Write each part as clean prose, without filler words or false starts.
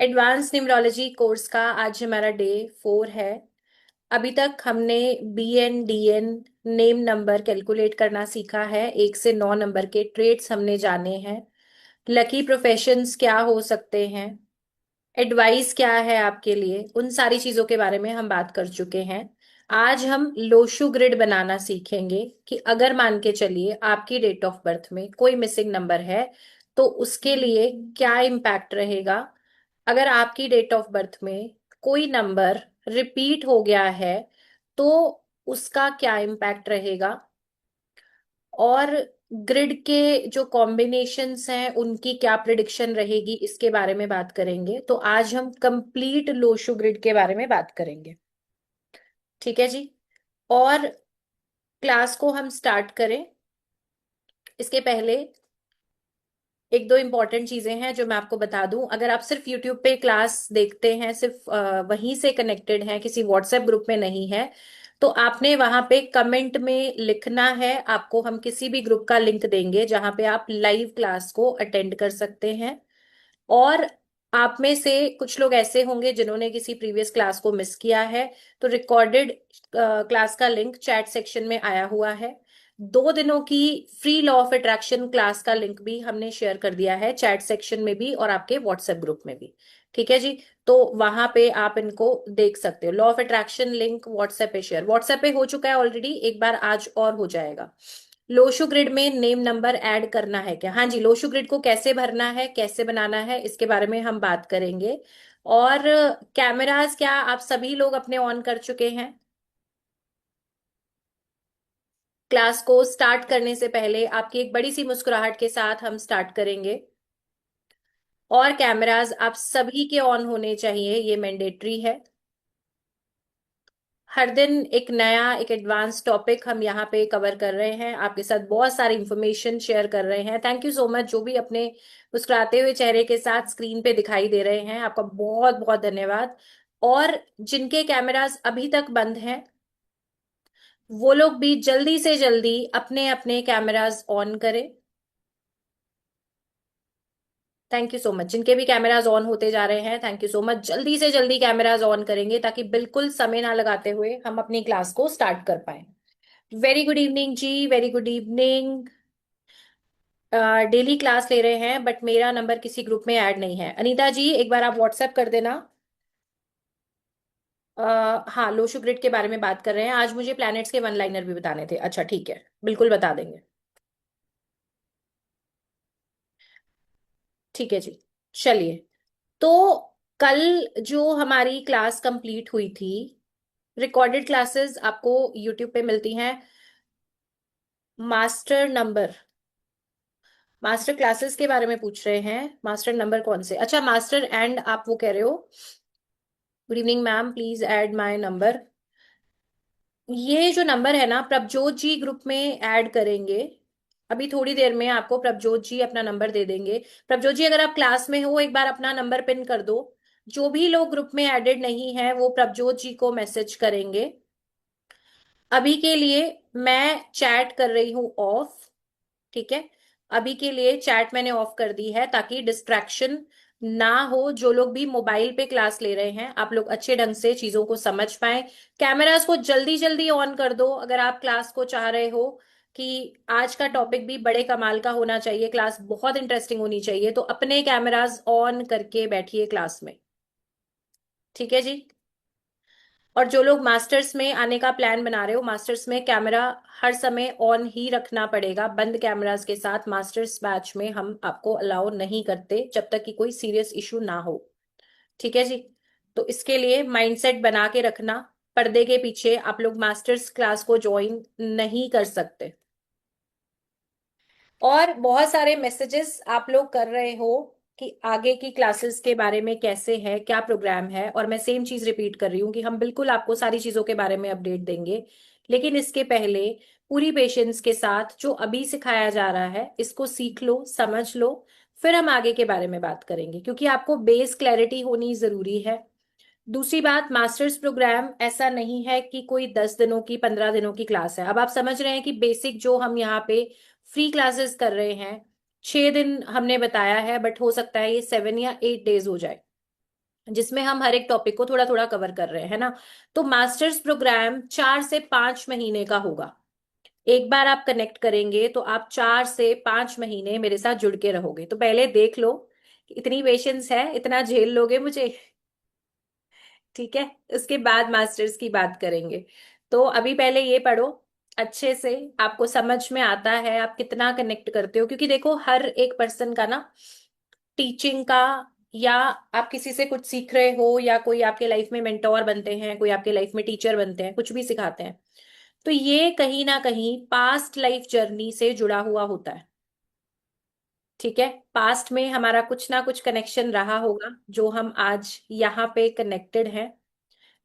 Advance numerology course का आज हमारा डे 4 है। अभी तक हमने BN DN name number calculate करना सीखा है। 1 से 9 नंबर के ट्रेड्स हमने जाने हैं। लकी प्रोफेशंस क्या हो सकते हैं, एडवाइस क्या है आपके लिए, उन सारी चीजों के बारे में हम बात कर चुके हैं। आज हम लोशु ग्रिड बनाना सीखेंगे कि अगर मान के चलिए आपकी डेट ऑफ बर्थ में कोई मिसिंग नंबर है तो उसके लिए क्या इम्पैक्ट रहेगा। अगर आपकी डेट ऑफ बर्थ में कोई नंबर रिपीट हो गया है तो उसका क्या इम्पैक्ट रहेगा। और ग्रिड के जो कॉम्बिनेशंस हैं उनकी क्या प्रिडिक्शन रहेगी, इसके बारे में बात करेंगे। तो आज हम कंप्लीट लोशु ग्रिड के बारे में बात करेंगे। ठीक है जी। और क्लास को हम स्टार्ट करें इसके पहले एक दो इंपॉर्टेंट चीजें हैं जो मैं आपको बता दूं। अगर आप सिर्फ यूट्यूब पे क्लास देखते हैं, सिर्फ वहीं से कनेक्टेड हैं, किसी व्हाट्सएप ग्रुप में नहीं है, तो आपने वहां पे कमेंट में लिखना है। आपको हम किसी भी ग्रुप का लिंक देंगे जहां पे आप लाइव क्लास को अटेंड कर सकते हैं। और आप में से कुछ लोग ऐसे होंगे जिन्होंने किसी प्रीवियस क्लास को मिस किया है, तो रिकॉर्डेड क्लास का लिंक चैट सेक्शन में आया हुआ है। 2 दिनों की free law of attraction class का लिंक भी हमने शेयर कर दिया है चैट सेक्शन में भी और आपके व्हाट्सएप ग्रुप में भी। ठीक है जी। तो वहां पे आप इनको देख सकते हो। Law of attraction link WhatsApp पे शेयर, व्हाट्सएप पे हो चुका है ऑलरेडी, एक बार आज और हो जाएगा। लोशु ग्रिड में नेम नंबर ऐड करना है क्या? हाँ जी, लोशु ग्रिड को कैसे भरना है, कैसे बनाना है, इसके बारे में हम बात करेंगे। और कैमरास क्या आप सभी लोग अपने ऑन कर चुके हैं? क्लास को स्टार्ट करने से पहले आपकी एक बड़ी सी मुस्कुराहट के साथ हम स्टार्ट करेंगे। और कैमरास आप सभी के ऑन होने चाहिए, ये मैंडेटरी है। हर दिन एक नया, एक एडवांस टॉपिक हम यहाँ पे कवर कर रहे हैं, आपके साथ बहुत सारी इंफॉर्मेशन शेयर कर रहे हैं। थैंक यू सो मच जो भी अपने मुस्कुराते हुए चेहरे के साथ स्क्रीन पे दिखाई दे रहे हैं, आपका बहुत बहुत धन्यवाद। और जिनके कैमरास अभी तक बंद हैं वो लोग भी जल्दी से जल्दी अपने अपने कैमरास ऑन करें। Thank you so much. जिनके भी कैमराज ऑन होते जा रहे हैं, थैंक यू सो मच। जल्दी से जल्दी कैमराज ऑन करेंगे ताकि बिल्कुल समय ना लगाते हुए हम अपनी क्लास को स्टार्ट कर पाए। वेरी गुड इवनिंग जी, very good evening. Daily class ले रहे हैं बट मेरा नंबर किसी ग्रुप में ऐड नहीं है। अनीता जी एक बार आप व्हाट्सएप कर देना। हाँ, लोशु ग्रिड के बारे में बात कर रहे हैं। आज मुझे प्लैनेट्स के वन लाइनर भी बताने थे। अच्छा ठीक है, बिल्कुल बता देंगे। ठीक है जी। चलिए, तो कल जो हमारी क्लास कंप्लीट हुई थी, रिकॉर्डेड क्लासेस आपको यूट्यूब पे मिलती हैं। मास्टर नंबर, मास्टर क्लासेस के बारे में पूछ रहे हैं। मास्टर नंबर कौन से? अच्छा, मास्टर एंड आप वो कह रहे हो। Good evening ma'am, please add my number. ये जो नंबर है ना, प्रभजोत जी ग्रुप में ऐड करेंगे। अभी थोड़ी देर में आपको प्रभजोत जी अपना नंबर दे देंगे। प्रभजोत जी अगर आप क्लास में हो एक बार अपना नंबर पिन कर दो। जो भी लोग ग्रुप में एडेड नहीं है वो प्रभजोत जी को मैसेज करेंगे। अभी के लिए मैं चैट कर रही हूँ ऑफ। ठीक है, अभी के लिए चैट मैंने ऑफ कर दी है ताकि डिस्ट्रैक्शन ना हो। जो लोग भी मोबाइल पे क्लास ले रहे हैं, आप लोग अच्छे ढंग से चीजों को समझ पाए। कैमरास को जल्दी जल्दी ऑन कर दो अगर आप क्लास को चाह रहे हो कि आज का टॉपिक भी बड़े कमाल का होना चाहिए, क्लास बहुत इंटरेस्टिंग होनी चाहिए, तो अपने कैमरास ऑन करके बैठिए क्लास में। ठीक है जी। और जो लोग मास्टर्स में आने का प्लान बना रहे हो, मास्टर्स में कैमरा हर समय ऑन ही रखना पड़ेगा। बंद कैमरास के साथ मास्टर्स बैच में हम आपको अलाउ नहीं करते जब तक कि कोई सीरियस इशू ना हो। ठीक है जी। तो इसके लिए माइंडसेट बना के रखना, पर्दे के पीछे आप लोग मास्टर्स क्लास को ज्वाइन नहीं कर सकते। और बहुत सारे मैसेजेस आप लोग कर रहे हो कि आगे की क्लासेस के बारे में कैसे है, क्या प्रोग्राम है, और मैं सेम चीज रिपीट कर रही हूँ कि हम बिल्कुल आपको सारी चीजों के बारे में अपडेट देंगे। लेकिन इसके पहले पूरी पेशेंस के साथ जो अभी सिखाया जा रहा है इसको सीख लो, समझ लो, फिर हम आगे के बारे में बात करेंगे क्योंकि आपको बेस क्लैरिटी होनी जरूरी है। दूसरी बात, मास्टर्स प्रोग्राम ऐसा नहीं है कि कोई 10 दिनों की 15 दिनों की क्लास है। अब आप समझ रहे हैं कि बेसिक जो हम यहाँ पे फ्री क्लासेस कर रहे हैं, 6 दिन हमने बताया है, बट हो सकता है ये 7 या 8 डेज हो जाए। जिसमें हम हर एक टॉपिक को थोड़ा थोड़ा कवर कर रहे हैं, है ना। तो मास्टर्स प्रोग्राम 4 से 5 महीने का होगा। एक बार आप कनेक्ट करेंगे तो आप 4 से 5 महीने मेरे साथ जुड़ के रहोगे। तो पहले देख लो कि इतनी पेशेंस है, इतना झेल लोगे मुझे। ठीक है, उसके बाद मास्टर्स की बात करेंगे। तो अभी पहले ये पढ़ो अच्छे से, आपको समझ में आता है, आप कितना कनेक्ट करते हो। क्योंकि देखो हर एक पर्सन का ना, टीचिंग का, या आप किसी से कुछ सीख रहे हो, या कोई आपके लाइफ में मेंटोर बनते हैं, कोई आपके लाइफ में टीचर बनते हैं, कुछ भी सिखाते हैं, तो ये कहीं ना कहीं पास्ट लाइफ जर्नी से जुड़ा हुआ होता है। ठीक है, पास्ट में हमारा कुछ ना कुछ कनेक्शन रहा होगा, जो हम आज यहाँ पे कनेक्टेड हैं।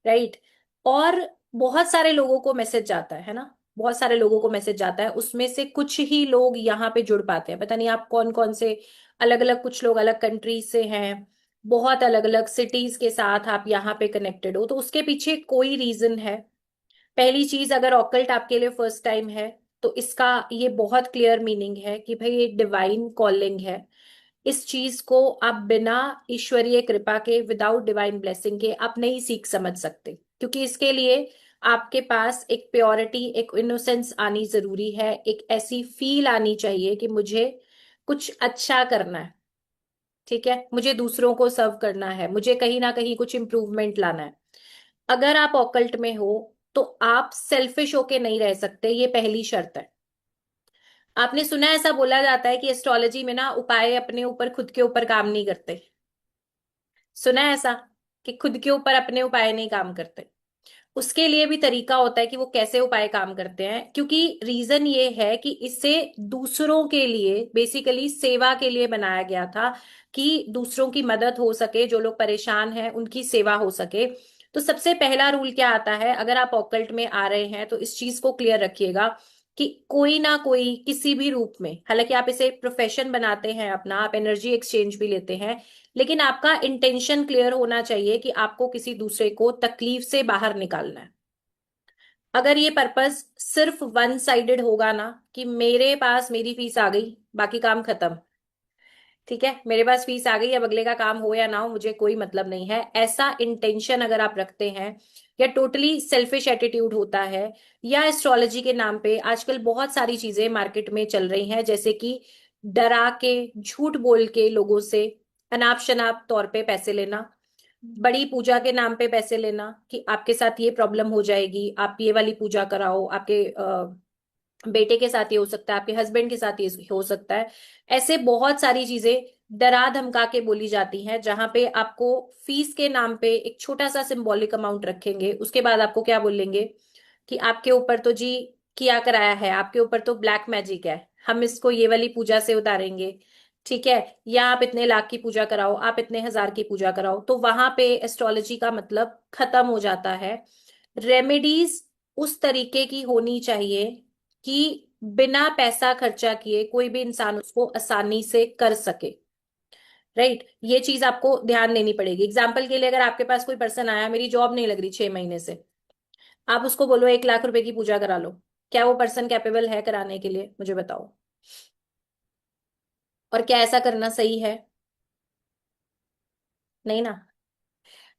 राइट। और बहुत सारे लोगों को मैसेज जाता है ना, बहुत सारे लोगों को मैसेज जाता है, उसमें से कुछ ही लोग यहाँ पे जुड़ पाते हैं। पता नहीं आप कौन कौन से, अलग अलग, कुछ लोग अलग कंट्रीज से हैं, बहुत अलग अलग सिटीज के साथ आप यहाँ पे कनेक्टेड हो, तो उसके पीछे कोई रीजन है। पहली चीज, अगर ऑकल्ट आपके लिए फर्स्ट टाइम है, तो इसका ये बहुत क्लियर मीनिंग है कि भाई ये डिवाइन कॉलिंग है। इस चीज को आप बिना ईश्वरीय कृपा के, विदाउट डिवाइन ब्लेसिंग के, आप नहीं सीख समझ सकते। क्योंकि इसके लिए आपके पास एक प्योरिटी, एक इनोसेंस आनी जरूरी है, एक ऐसी फील आनी चाहिए कि मुझे कुछ अच्छा करना है। ठीक है, मुझे दूसरों को सर्व करना है, मुझे कहीं ना कहीं कुछ इंप्रूवमेंट लाना है। अगर आप ऑकल्ट में हो तो आप सेल्फिश होके नहीं रह सकते, ये पहली शर्त है। आपने सुना है, ऐसा बोला जाता है कि एस्ट्रोलॉजी में ना उपाय अपने ऊपर, खुद के ऊपर काम नहीं करते। सुना है ऐसा, कि खुद के ऊपर अपने उपाय नहीं काम करते। उसके लिए भी तरीका होता है कि वो कैसे उपाय काम करते हैं। क्योंकि रीजन ये है कि इसे दूसरों के लिए, बेसिकली सेवा के लिए बनाया गया था, कि दूसरों की मदद हो सके, जो लोग परेशान हैं उनकी सेवा हो सके। तो सबसे पहला रूल क्या आता है, अगर आप ऑकल्ट में आ रहे हैं तो इस चीज को क्लियर रखिएगा कि कोई ना कोई किसी भी रूप में, हालांकि आप इसे प्रोफेशन बनाते हैं अपना, आप एनर्जी एक्सचेंज भी लेते हैं, लेकिन आपका इंटेंशन क्लियर होना चाहिए कि आपको किसी दूसरे को तकलीफ से बाहर निकालना है। अगर ये पर्पस सिर्फ वन साइडेड होगा ना, कि मेरे पास मेरी फीस आ गई, बाकी काम खत्म, ठीक है, मेरे पास फीस आ गई, अब अगले का काम हो या ना हो मुझे कोई मतलब नहीं है, ऐसा इंटेंशन अगर आप रखते हैं, या टोटली सेल्फिश एटीट्यूड होता है, या एस्ट्रोलॉजी के नाम पे आजकल बहुत सारी चीजें मार्केट में चल रही हैं, जैसे कि डरा के, झूठ बोल के लोगों से अनाप शनाप तौर पे पैसे लेना, बड़ी पूजा के नाम पे पैसे लेना, कि आपके साथ ये प्रॉब्लम हो जाएगी, आप ये वाली पूजा कराओ, आपके बेटे के साथ ये हो सकता है, आपके हस्बैंड के साथ ये हो सकता है। ऐसे बहुत सारी चीजें डरा धमका के बोली जाती हैं, जहां पे आपको फीस के नाम पे एक छोटा सा सिंबॉलिक अमाउंट रखेंगे, उसके बाद आपको क्या बोलेंगे कि आपके ऊपर तो जी किया कराया है, आपके ऊपर तो ब्लैक मैजिक है, हम इसको ये वाली पूजा से उतारेंगे। ठीक है, या आप इतने लाख की पूजा कराओ, आप इतने हजार की पूजा कराओ, तो वहां पे एस्ट्रोलॉजी का मतलब खत्म हो जाता है। रेमेडीज उस तरीके की होनी चाहिए कि बिना पैसा खर्चा किए कोई भी इंसान उसको आसानी से कर सके। राइट, ये चीज आपको ध्यान देनी पड़ेगी। एग्जाम्पल के लिए, अगर आपके पास कोई पर्सन आया, मेरी जॉब नहीं लग रही 6 महीने से, आप उसको बोलो 1 लाख रुपए की पूजा करा लो, क्या वो पर्सन कैपेबल है कराने के लिए, मुझे बताओ। और क्या ऐसा करना सही है? नहीं ना।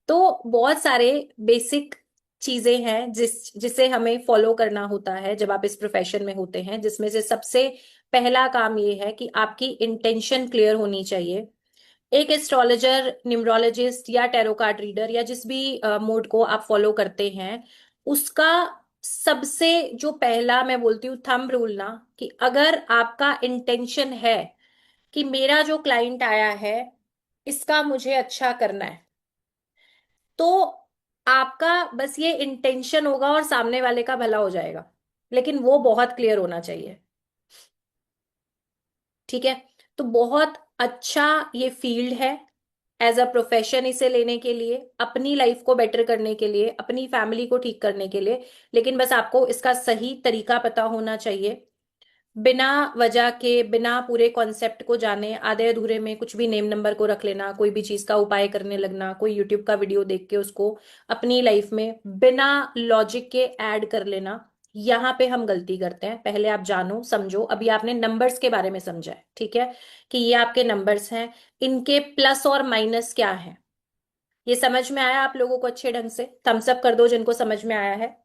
तो बहुत सारे बेसिक चीजें हैं जिसे हमें फॉलो करना होता है जब आप इस प्रोफेशन में होते हैं, जिसमें से सबसे पहला काम ये है कि आपकी इंटेंशन क्लियर होनी चाहिए। एक एस्ट्रोलॉजर, न्यूमरोलॉजिस्ट, या टैरो कार्ड रीडर, या जिस भी मोड को आप फॉलो करते हैं, उसका सबसे जो पहला मैं बोलती हूँ थंब रूल ना, कि अगर आपका इंटेंशन है कि मेरा जो क्लाइंट आया है इसका मुझे अच्छा करना है, तो आपका बस ये इंटेंशन होगा और सामने वाले का भला हो जाएगा, लेकिन वो बहुत क्लियर होना चाहिए। ठीक है, तो बहुत अच्छा ये फील्ड है एज अ प्रोफेशन, इसे लेने के लिए, अपनी लाइफ को बेटर करने के लिए, अपनी फैमिली को ठीक करने के लिए। लेकिन बस आपको इसका सही तरीका पता होना चाहिए। बिना वजह के, बिना पूरे कॉन्सेप्ट को जाने, आधे अधूरे में कुछ भी नेम नंबर को रख लेना, कोई भी चीज का उपाय करने लगना, कोई यूट्यूब का वीडियो देख के उसको अपनी लाइफ में बिना लॉजिक के ऐड कर लेना, यहाँ पे हम गलती करते हैं। पहले आप जानो समझो, अभी आपने नंबर्स के बारे में समझा है, ठीक है, कि ये आपके नंबर्स हैं, इनके प्लस और माइनस क्या है, ये समझ में आया आप लोगों को अच्छे ढंग से? थम्स अप कर दो जिनको समझ में आया है।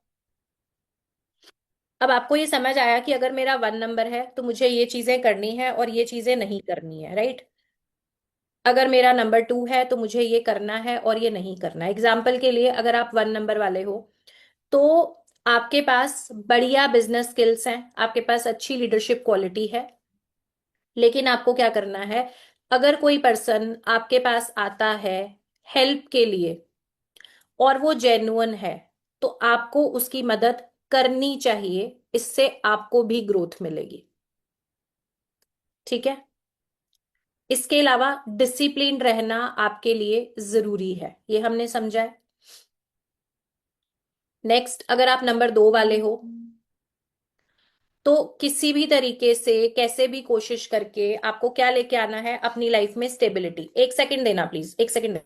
अब आपको ये समझ आया कि अगर मेरा 1 नंबर है तो मुझे ये चीजें करनी है और ये चीजें नहीं करनी है, राइट? अगर मेरा नंबर 2 है तो मुझे ये करना है और ये नहीं करना है। एग्जाम्पल के लिए, अगर आप 1 नंबर वाले हो तो आपके पास बढ़िया बिजनेस स्किल्स हैं, आपके पास अच्छी लीडरशिप क्वालिटी है, लेकिन आपको क्या करना है? अगर कोई पर्सन आपके पास आता है हेल्प के लिए और वो जेन्युइन है, तो आपको उसकी मदद करनी चाहिए। इससे आपको भी ग्रोथ मिलेगी। ठीक है? इसके अलावा डिसिप्लिन रहना आपके लिए जरूरी है, ये हमने समझा है। नेक्स्ट, अगर आप नंबर 2 वाले हो तो किसी भी तरीके से, कैसे भी कोशिश करके आपको क्या लेके आना है अपनी लाइफ में? स्टेबिलिटी। एक सेकंड देना प्लीज, एक सेकंड।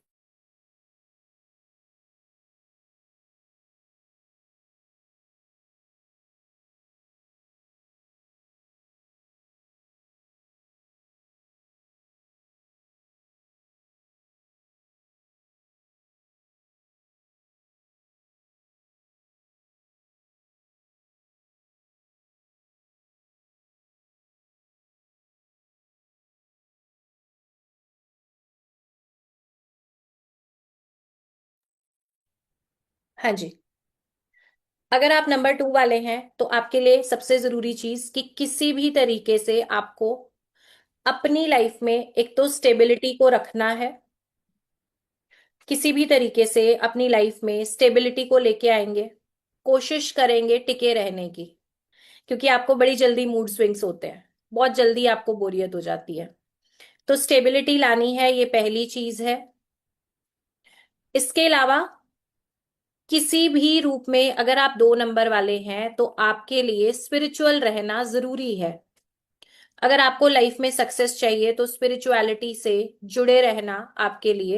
हाँ जी। अगर आप नंबर 2 वाले हैं तो आपके लिए सबसे जरूरी चीज कि किसी भी तरीके से आपको अपनी लाइफ में एक तो स्टेबिलिटी को रखना है। किसी भी तरीके से अपनी लाइफ में स्टेबिलिटी को लेके आएंगे, कोशिश करेंगे टिके रहने की, क्योंकि आपको बड़ी जल्दी मूड स्विंग्स होते हैं, बहुत जल्दी आपको बोरियत हो जाती है। तो स्टेबिलिटी लानी है, ये पहली चीज है। इसके अलावा किसी भी रूप में अगर आप 2 नंबर वाले हैं तो आपके लिए स्पिरिचुअल रहना जरूरी है। अगर आपको लाइफ में सक्सेस चाहिए तो स्पिरिचुअलिटी से जुड़े रहना आपके लिए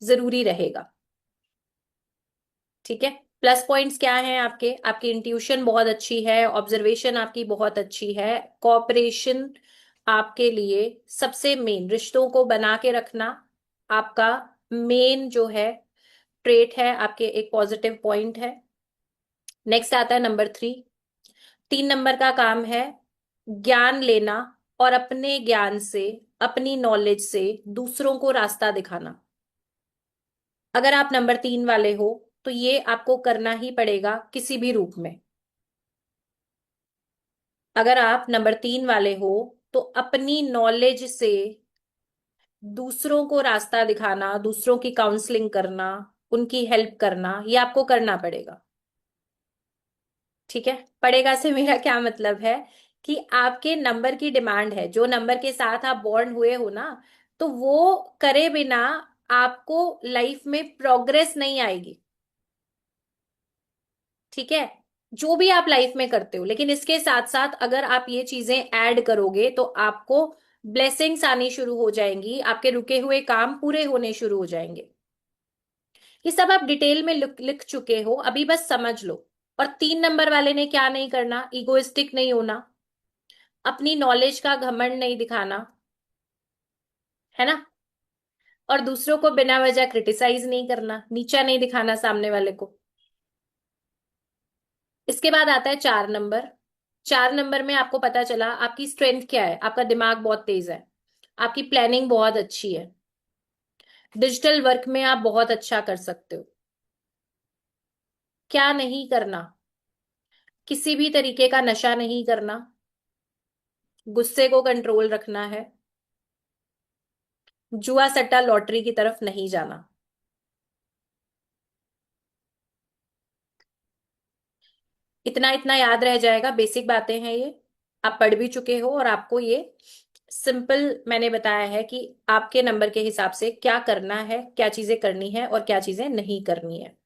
जरूरी रहेगा। ठीक है? प्लस पॉइंट्स क्या हैं आपके? आपकी इंट्यूशन बहुत अच्छी है, ऑब्जर्वेशन आपकी बहुत अच्छी है, कोऑपरेशन आपके लिए सबसे मेन, रिश्तों को बना के रखना आपका मेन जो है ट्रेट है, आपके एक पॉजिटिव पॉइंट है। नेक्स्ट आता है नंबर 3। 3 नंबर का काम है ज्ञान लेना और अपने ज्ञान से, अपनी नॉलेज से दूसरों को रास्ता दिखाना। अगर आप नंबर 3 वाले हो तो ये आपको करना ही पड़ेगा किसी भी रूप में। अगर आप नंबर 3 वाले हो तो अपनी नॉलेज से दूसरों को रास्ता दिखाना, दूसरों की काउंसलिंग करना, उनकी हेल्प करना, ये आपको करना पड़ेगा। ठीक है? पड़ेगा से मेरा क्या मतलब है कि आपके नंबर की डिमांड है, जो नंबर के साथ आप बॉर्न हुए हो ना, तो वो करे बिना आपको लाइफ में प्रोग्रेस नहीं आएगी। ठीक है? जो भी आप लाइफ में करते हो, लेकिन इसके साथ साथ अगर आप ये चीजें ऐड करोगे तो आपको ब्लेसिंग्स आनी शुरू हो जाएंगी, आपके रुके हुए काम पूरे होने शुरू हो जाएंगे। ये सब आप डिटेल में लिख लिख चुके हो, अभी बस समझ लो। और 3 नंबर वाले ने क्या नहीं करना? इगोइस्टिक नहीं होना, अपनी नॉलेज का घमंड नहीं दिखाना, है ना? और दूसरों को बिना वजह क्रिटिसाइज नहीं करना, नीचा नहीं दिखाना सामने वाले को। इसके बाद आता है 4 नंबर। 4 नंबर में आपको पता चला आपकी स्ट्रेंथ क्या है। आपका दिमाग बहुत तेज है, आपकी प्लानिंग बहुत अच्छी है, डिजिटल वर्क में आप बहुत अच्छा कर सकते हो। क्या नहीं करना? किसी भी तरीके का नशा नहीं करना, गुस्से को कंट्रोल रखना है, जुआ सट्टा लॉटरी की तरफ नहीं जाना। इतना इतना याद रह जाएगा, बेसिक बातें हैं ये, आप पढ़ भी चुके हो और आपको ये सिंपल मैंने बताया है कि आपके नंबर के हिसाब से क्या करना है, क्या चीजें करनी है और क्या चीजें नहीं करनी है।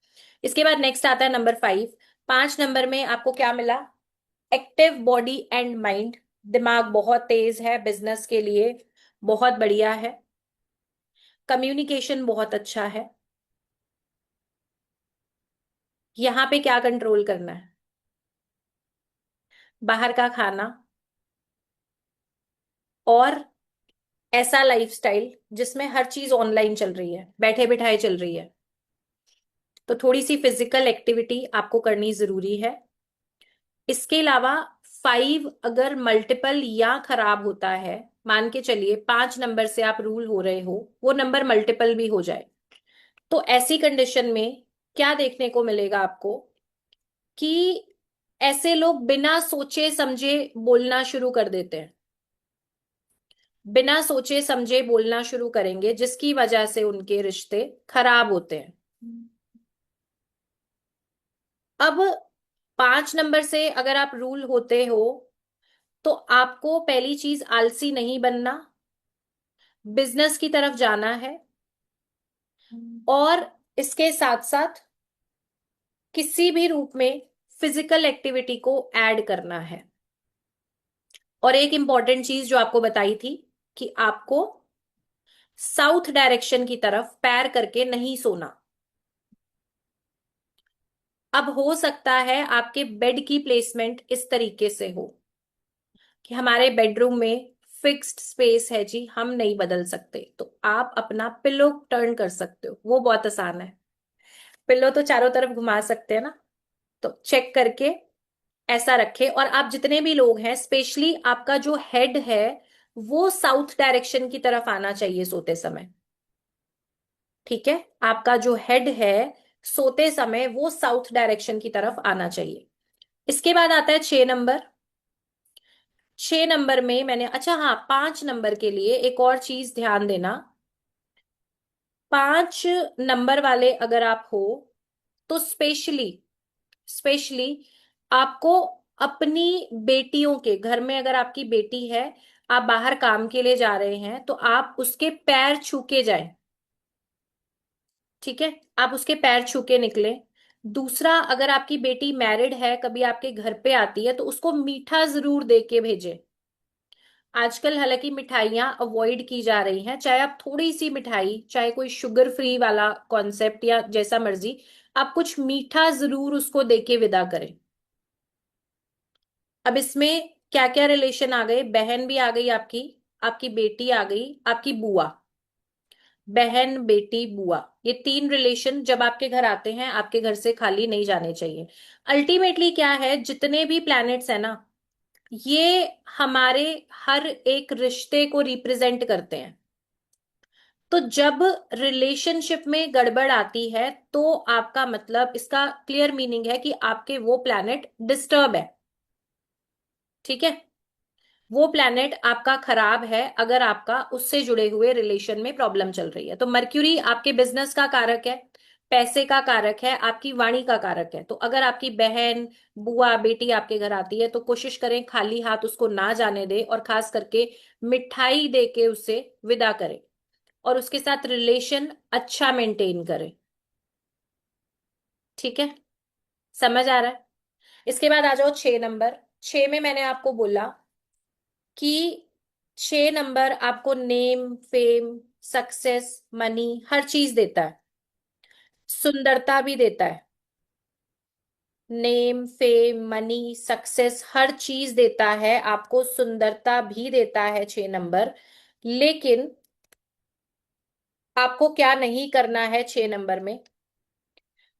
इसके बाद नेक्स्ट आता है नंबर 5। 5 नंबर में आपको क्या मिला? एक्टिव बॉडी एंड माइंड, दिमाग बहुत तेज है, बिजनेस के लिए बहुत बढ़िया है, कम्युनिकेशन बहुत अच्छा है। यहाँ पे क्या कंट्रोल करना है? बाहर का खाना और ऐसा लाइफस्टाइल जिसमें हर चीज ऑनलाइन चल रही है, बैठे बिठाए चल रही है, तो थोड़ी सी फिजिकल एक्टिविटी आपको करनी जरूरी है। इसके अलावा 5 अगर मल्टीपल या खराब होता है, मान के चलिए 5 नंबर से आप रूल हो रहे हो, वो नंबर मल्टीपल भी हो जाए, तो ऐसी कंडीशन में क्या देखने को मिलेगा आपको कि ऐसे लोग बिना सोचे समझे बोलना शुरू कर देते हैं, बिना सोचे समझे बोलना शुरू करेंगे, जिसकी वजह से उनके रिश्ते खराब होते हैं। अब 5 नंबर से अगर आप रूल होते हो, तो आपको पहली चीज आलसी नहीं बनना, बिजनेस की तरफ जाना है, और इसके साथ साथ किसी भी रूप में फिजिकल एक्टिविटी को ऐड करना है। और एक इंपॉर्टेंट चीज जो आपको बताई थी कि आपको साउथ डायरेक्शन की तरफ पैर करके नहीं सोना। अब हो सकता है आपके बेड की प्लेसमेंट इस तरीके से हो कि हमारे बेडरूम में फिक्स्ड स्पेस है जी, हम नहीं बदल सकते, तो आप अपना पिलो टर्न कर सकते हो, वो बहुत आसान है। पिलो तो चारों तरफ घुमा सकते हैं ना, तो चेक करके ऐसा रखे। और आप जितने भी लोग हैं, स्पेशली आपका जो हेड है वो साउथ डायरेक्शन की तरफ आना चाहिए सोते समय। ठीक है, आपका जो हेड है सोते समय वो साउथ डायरेक्शन की तरफ आना चाहिए। इसके बाद आता है 6 नंबर। 6 नंबर में मैंने, अच्छा हाँ, 5 नंबर के लिए एक और चीज ध्यान देना। 5 नंबर वाले अगर आप हो, तो स्पेशली स्पेशली आपको अपनी बेटियों के घर में, अगर आपकी बेटी है, आप बाहर काम के लिए जा रहे हैं, तो आप उसके पैर छू के जाएं। ठीक है, आप उसके पैर छू के निकले। दूसरा, अगर आपकी बेटी मैरिड है, कभी आपके घर पे आती है, तो उसको मीठा जरूर दे के भेजें। आजकल हालांकि मिठाइयाँ अवॉइड की जा रही हैं, चाहे आप थोड़ी सी मिठाई, चाहे कोई शुगर फ्री वाला कॉन्सेप्ट या जैसा मर्जी, आप कुछ मीठा जरूर उसको दे के विदा करें। अब इसमें क्या क्या रिलेशन आ गए, बहन भी आ गई आपकी, आपकी बेटी आ गई, आपकी बुआ। बहन, बेटी, बुआ, ये 3 रिलेशन जब आपके घर आते हैं, आपके घर से खाली नहीं जाने चाहिए। अल्टीमेटली क्या है, जितने भी प्लैनेट्स है ना, ये हमारे हर एक रिश्ते को रिप्रेजेंट करते हैं। तो जब रिलेशनशिप में गड़बड़ आती है, तो आपका मतलब, इसका क्लियर मीनिंग है कि आपके वो प्लैनेट डिस्टर्ब है। ठीक है, वो प्लैनेट आपका खराब है अगर आपका उससे जुड़े हुए रिलेशन में प्रॉब्लम चल रही है। तो मर्क्यूरी आपके बिजनेस का कारक है, पैसे का कारक है, आपकी वाणी का कारक है। तो अगर आपकी बहन, बुआ, बेटी आपके घर आती है, तो कोशिश करें खाली हाथ उसको ना जाने दे, और खास करके मिठाई दे के उसे विदा करें, और उसके साथ रिलेशन अच्छा मेंटेन करें। ठीक है, समझ आ रहा है? इसके बाद आ जाओ 6 नंबर। 6 में मैंने आपको बोला कि 6 नंबर आपको नेम, फेम, सक्सेस, मनी, हर चीज देता है, सुंदरता भी देता है। नेम, फेम, मनी, सक्सेस, हर चीज देता है आपको, सुंदरता भी देता है 6 नंबर। लेकिन आपको क्या नहीं करना है 6 नंबर में?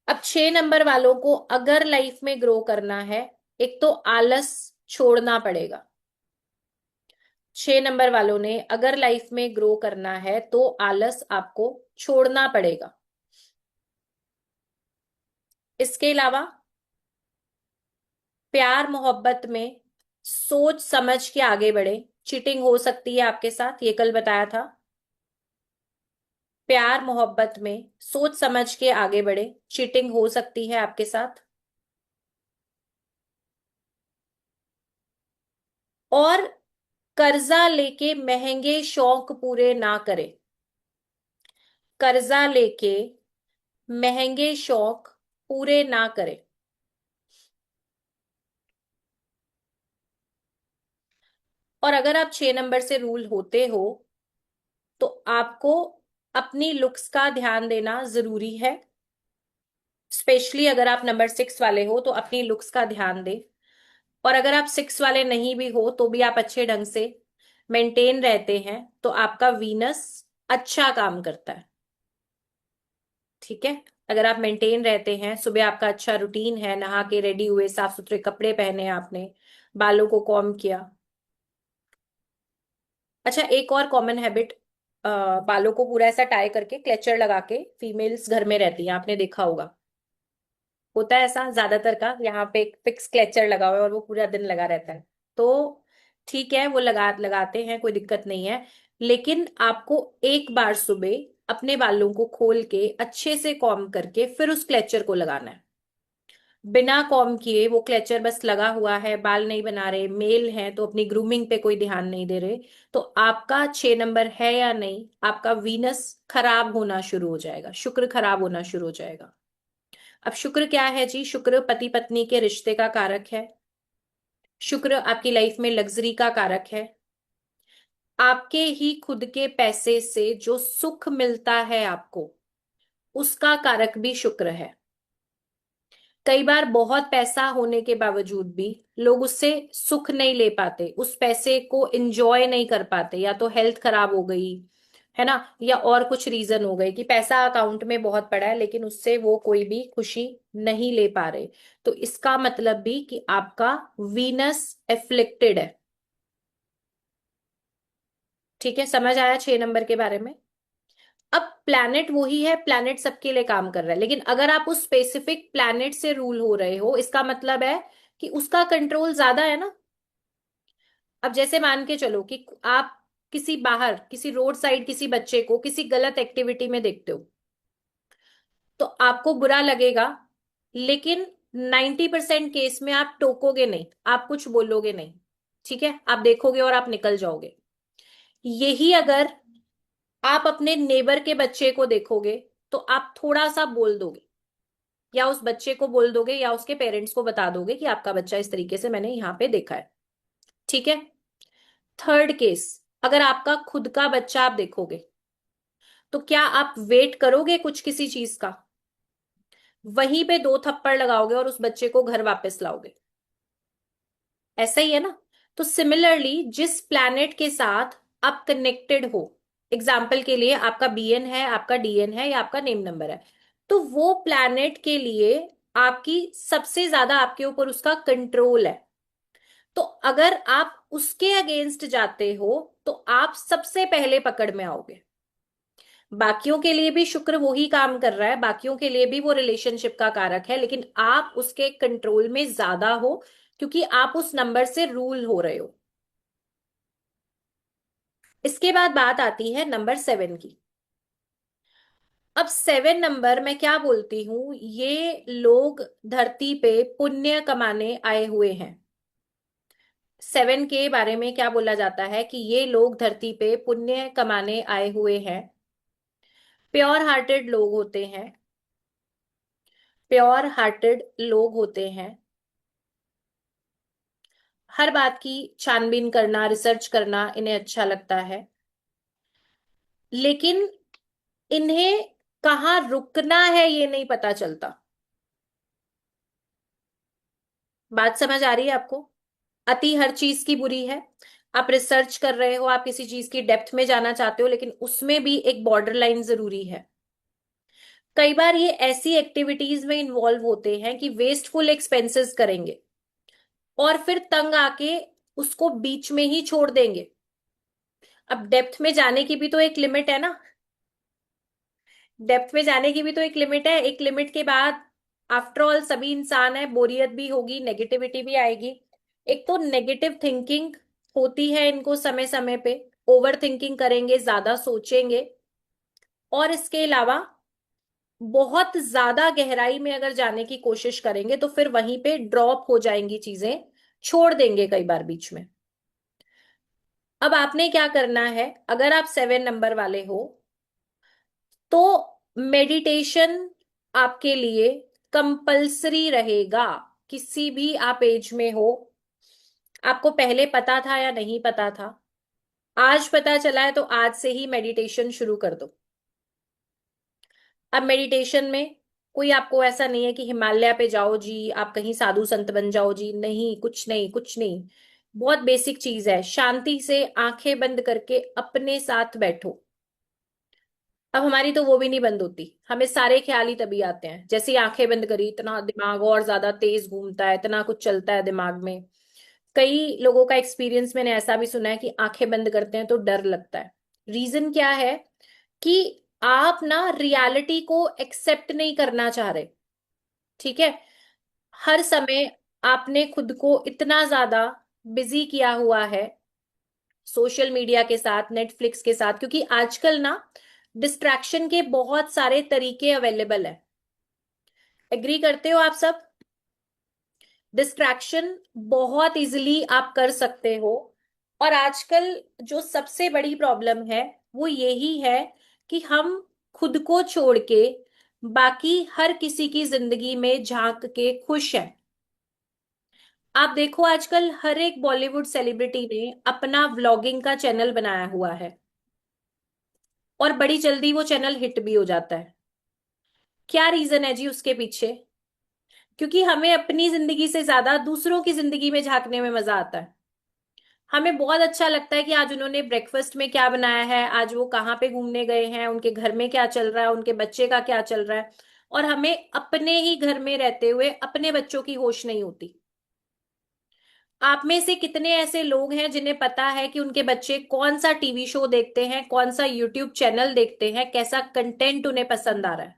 अब 6 नंबर वालों को अगर लाइफ में ग्रो करना है, एक तो आलस छोड़ना पड़ेगा। 6 नंबर वालों ने अगर लाइफ में ग्रो करना है, तो आलस आपको छोड़ना पड़ेगा। इसके अलावा प्यार मोहब्बत में सोच समझ के आगे बढ़े। चीटिंग हो सकती है आपके साथ, ये कल बताया था। प्यार मोहब्बत में सोच समझ के आगे बढ़े, चीटिंग हो सकती है आपके साथ। और कर्जा लेके महंगे शौक पूरे ना करे। कर्जा लेके महंगे शौक पूरे ना करे। और अगर आप 6 नंबर से रूल होते हो, तो आपको अपनी लुक्स का ध्यान देना जरूरी है। स्पेशली अगर आप नंबर 6 वाले हो, तो अपनी लुक्स का ध्यान दे। और अगर आप 6 वाले नहीं भी हो, तो भी आप अच्छे ढंग से मेंटेन रहते हैं तो आपका वीनस अच्छा काम करता है। ठीक है। अगर आप मेंटेन रहते हैं, सुबह आपका अच्छा रूटीन है, नहा के रेडी हुए, साफ सुथरे कपड़े पहने आपने, बालों को कॉम्ब किया। अच्छा, एक और कॉमन हैबिट, बालों को पूरा ऐसा टाई करके क्लेचर लगा के फीमेल्स घर में रहती हैं, आपने देखा होगा। होता है ऐसा ज्यादातर का, यहाँ पे एक फिक्स क्लेचर लगा हुआ है और वो पूरा दिन लगा रहता है। तो ठीक है, वो लगाते हैं, कोई दिक्कत नहीं है। लेकिन आपको एक बार सुबह अपने बालों को खोल के अच्छे से कॉम्ब करके फिर उस क्लेचर को लगाना है। बिना कॉम्ब किए वो क्लेचर बस लगा हुआ है, बाल नहीं बना रहे, मेल हैं तो अपनी ग्रूमिंग पे कोई ध्यान नहीं दे रहे, तो आपका 6 नंबर है या नहीं, आपका वीनस खराब होना शुरू हो जाएगा, शुक्र खराब होना शुरू हो जाएगा। अब शुक्र क्या है जी? शुक्र पति पत्नी के रिश्ते का कारक है। शुक्र आपकी लाइफ में लग्जरी का कारक है। आपके ही खुद के पैसे से जो सुख मिलता है आपको, उसका कारक भी शुक्र है। कई बार बहुत पैसा होने के बावजूद भी लोग उससे सुख नहीं ले पाते, उस पैसे को एंजॉय नहीं कर पाते, या तो हेल्थ खराब हो गई है ना, या और कुछ रीजन हो गए कि पैसा अकाउंट में बहुत पड़ा है लेकिन उससे वो कोई भी खुशी नहीं ले पा रहे। तो इसका मतलब भी कि आपका वीनस एफ्लिक्टेड है। ठीक है, समझ आया 6 नंबर के बारे में? अब प्लैनेट वही है, प्लैनेट सबके लिए काम कर रहा है, लेकिन अगर आप उस स्पेसिफिक प्लैनेट से रूल हो रहे हो, इसका मतलब है कि उसका कंट्रोल ज्यादा है ना। अब जैसे मान के चलो कि आप किसी बाहर, किसी रोड साइड किसी बच्चे को किसी गलत एक्टिविटी में देखते हो, तो आपको बुरा लगेगा, लेकिन 90% केस में आप टोकोगे नहीं, आप कुछ बोलोगे नहीं। ठीक है, आप देखोगे और आप निकल जाओगे। यही अगर आप अपने नेबर के बच्चे को देखोगे, तो आप थोड़ा सा बोल दोगे, या उस बच्चे को बोल दोगे, या उसके पेरेंट्स को बता दोगे कि आपका बच्चा इस तरीके से मैंने यहां पे देखा है। ठीक है। थर्ड केस, अगर आपका खुद का बच्चा आप देखोगे, तो क्या आप वेट करोगे कुछ किसी चीज का? वहीं पे 2 थप्पड़ लगाओगे और उस बच्चे को घर वापस लाओगे। ऐसा ही है ना। तो सिमिलरली जिस प्लैनेट के साथ आप कनेक्टेड हो, एग्जाम्पल के लिए आपका बीएन है, आपका डीएन है, या आपका नेम नंबर है, तो वो प्लैनेट के लिए आपकी सबसे ज्यादा आपके ऊपर उसका कंट्रोल है। तो अगर आप उसके अगेंस्ट जाते हो, तो आप सबसे पहले पकड़ में आओगे। बाकियों के लिए भी शुक्र वही काम कर रहा है, बाकियों के लिए भी वो रिलेशनशिप का कारक है, लेकिन आप उसके कंट्रोल में ज्यादा हो, क्योंकि आप उस नंबर से रूल हो रहे हो। इसके बाद बात आती है नंबर 7 की। अब 7 नंबर मैं क्या बोलती हूं, ये लोग धरती पे पुण्य कमाने आए हुए हैं। 7 के बारे में क्या बोला जाता है कि ये लोग धरती पे पुण्य कमाने आए हुए हैं। प्योर हार्टेड लोग होते हैं, प्योर हार्टेड लोग होते हैं। हर बात की छानबीन करना, रिसर्च करना इन्हें अच्छा लगता है, लेकिन इन्हें कहाँ रुकना है ये नहीं पता चलता। बात समझ आ रही है आपको? अति हर चीज की बुरी है। आप रिसर्च कर रहे हो, आप किसी चीज की डेप्थ में जाना चाहते हो, लेकिन उसमें भी एक बॉर्डर लाइन जरूरी है। कई बार ये ऐसी एक्टिविटीज में इन्वॉल्व होते हैं कि वेस्टफुल एक्सपेंसेस करेंगे और फिर तंग आके उसको बीच में ही छोड़ देंगे। अब डेप्थ में जाने की भी तो एक लिमिट है ना, डेप्थ में जाने की भी तो एक लिमिट है। एक लिमिट के बाद आफ्टर ऑल सभी इंसान है, बोरियत भी होगी, नेगेटिविटी भी आएगी। एक तो नेगेटिव थिंकिंग होती है इनको समय समय पे, ओवर थिंकिंग करेंगे, ज्यादा सोचेंगे, और इसके अलावा बहुत ज्यादा गहराई में अगर जाने की कोशिश करेंगे तो फिर वहीं पे ड्रॉप हो जाएंगी चीजें, छोड़ देंगे कई बार बीच में। अब आपने क्या करना है, अगर आप 7 नंबर वाले हो, तो मेडिटेशन आपके लिए कंपल्सरी रहेगा। किसी भी आप एज में हो, आपको पहले पता था या नहीं पता था, आज पता चला है तो आज से ही मेडिटेशन शुरू कर दो। अब मेडिटेशन में कोई आपको ऐसा नहीं है कि हिमालय पे जाओ जी, आप कहीं साधु संत बन जाओ जी, नहीं, कुछ नहीं, कुछ नहीं। बहुत बेसिक चीज है, शांति से आंखें बंद करके अपने साथ बैठो। अब हमारी तो वो भी नहीं बंद होती, हमें सारे ख्याल ही तभी आते हैं जैसे ही आंखें बंद करी, इतना दिमाग और ज्यादा तेज घूमता है, इतना कुछ चलता है दिमाग में। कई लोगों का एक्सपीरियंस मैंने ऐसा भी सुना है कि आंखें बंद करते हैं तो डर लगता है। रीजन क्या है कि आप ना रियलिटी को एक्सेप्ट नहीं करना चाह रहे। ठीक है। हर समय आपने खुद को इतना ज्यादा बिजी किया हुआ है सोशल मीडिया के साथ, नेटफ्लिक्स के साथ, क्योंकि आजकल ना डिस्ट्रैक्शन के बहुत सारे तरीके अवेलेबल है। एग्री करते हो आप सब? डिस्ट्रैक्शन बहुत इजीली आप कर सकते हो। और आजकल जो सबसे बड़ी प्रॉब्लम है वो यही है कि हम खुद को छोड़ के बाकी हर किसी की जिंदगी में झांक के खुश हैं। आप देखो आजकल हर एक बॉलीवुड सेलिब्रिटी ने अपना व्लॉगिंग का चैनल बनाया हुआ है, और बड़ी जल्दी वो चैनल हिट भी हो जाता है। क्या रीजन है जी उसके पीछे? क्योंकि हमें अपनी जिंदगी से ज्यादा दूसरों की जिंदगी में झांकने में मजा आता है। हमें बहुत अच्छा लगता है कि आज उन्होंने ब्रेकफास्ट में क्या बनाया है, आज वो कहाँ पे घूमने गए हैं, उनके घर में क्या चल रहा है, उनके बच्चे का क्या चल रहा है। और हमें अपने ही घर में रहते हुए अपने बच्चों की होश नहीं होती। आप में से कितने ऐसे लोग हैं जिन्हें पता है कि उनके बच्चे कौन सा टीवी शो देखते हैं, कौन सा यूट्यूब चैनल देखते हैं, कैसा कंटेंट उन्हें पसंद आ रहा है?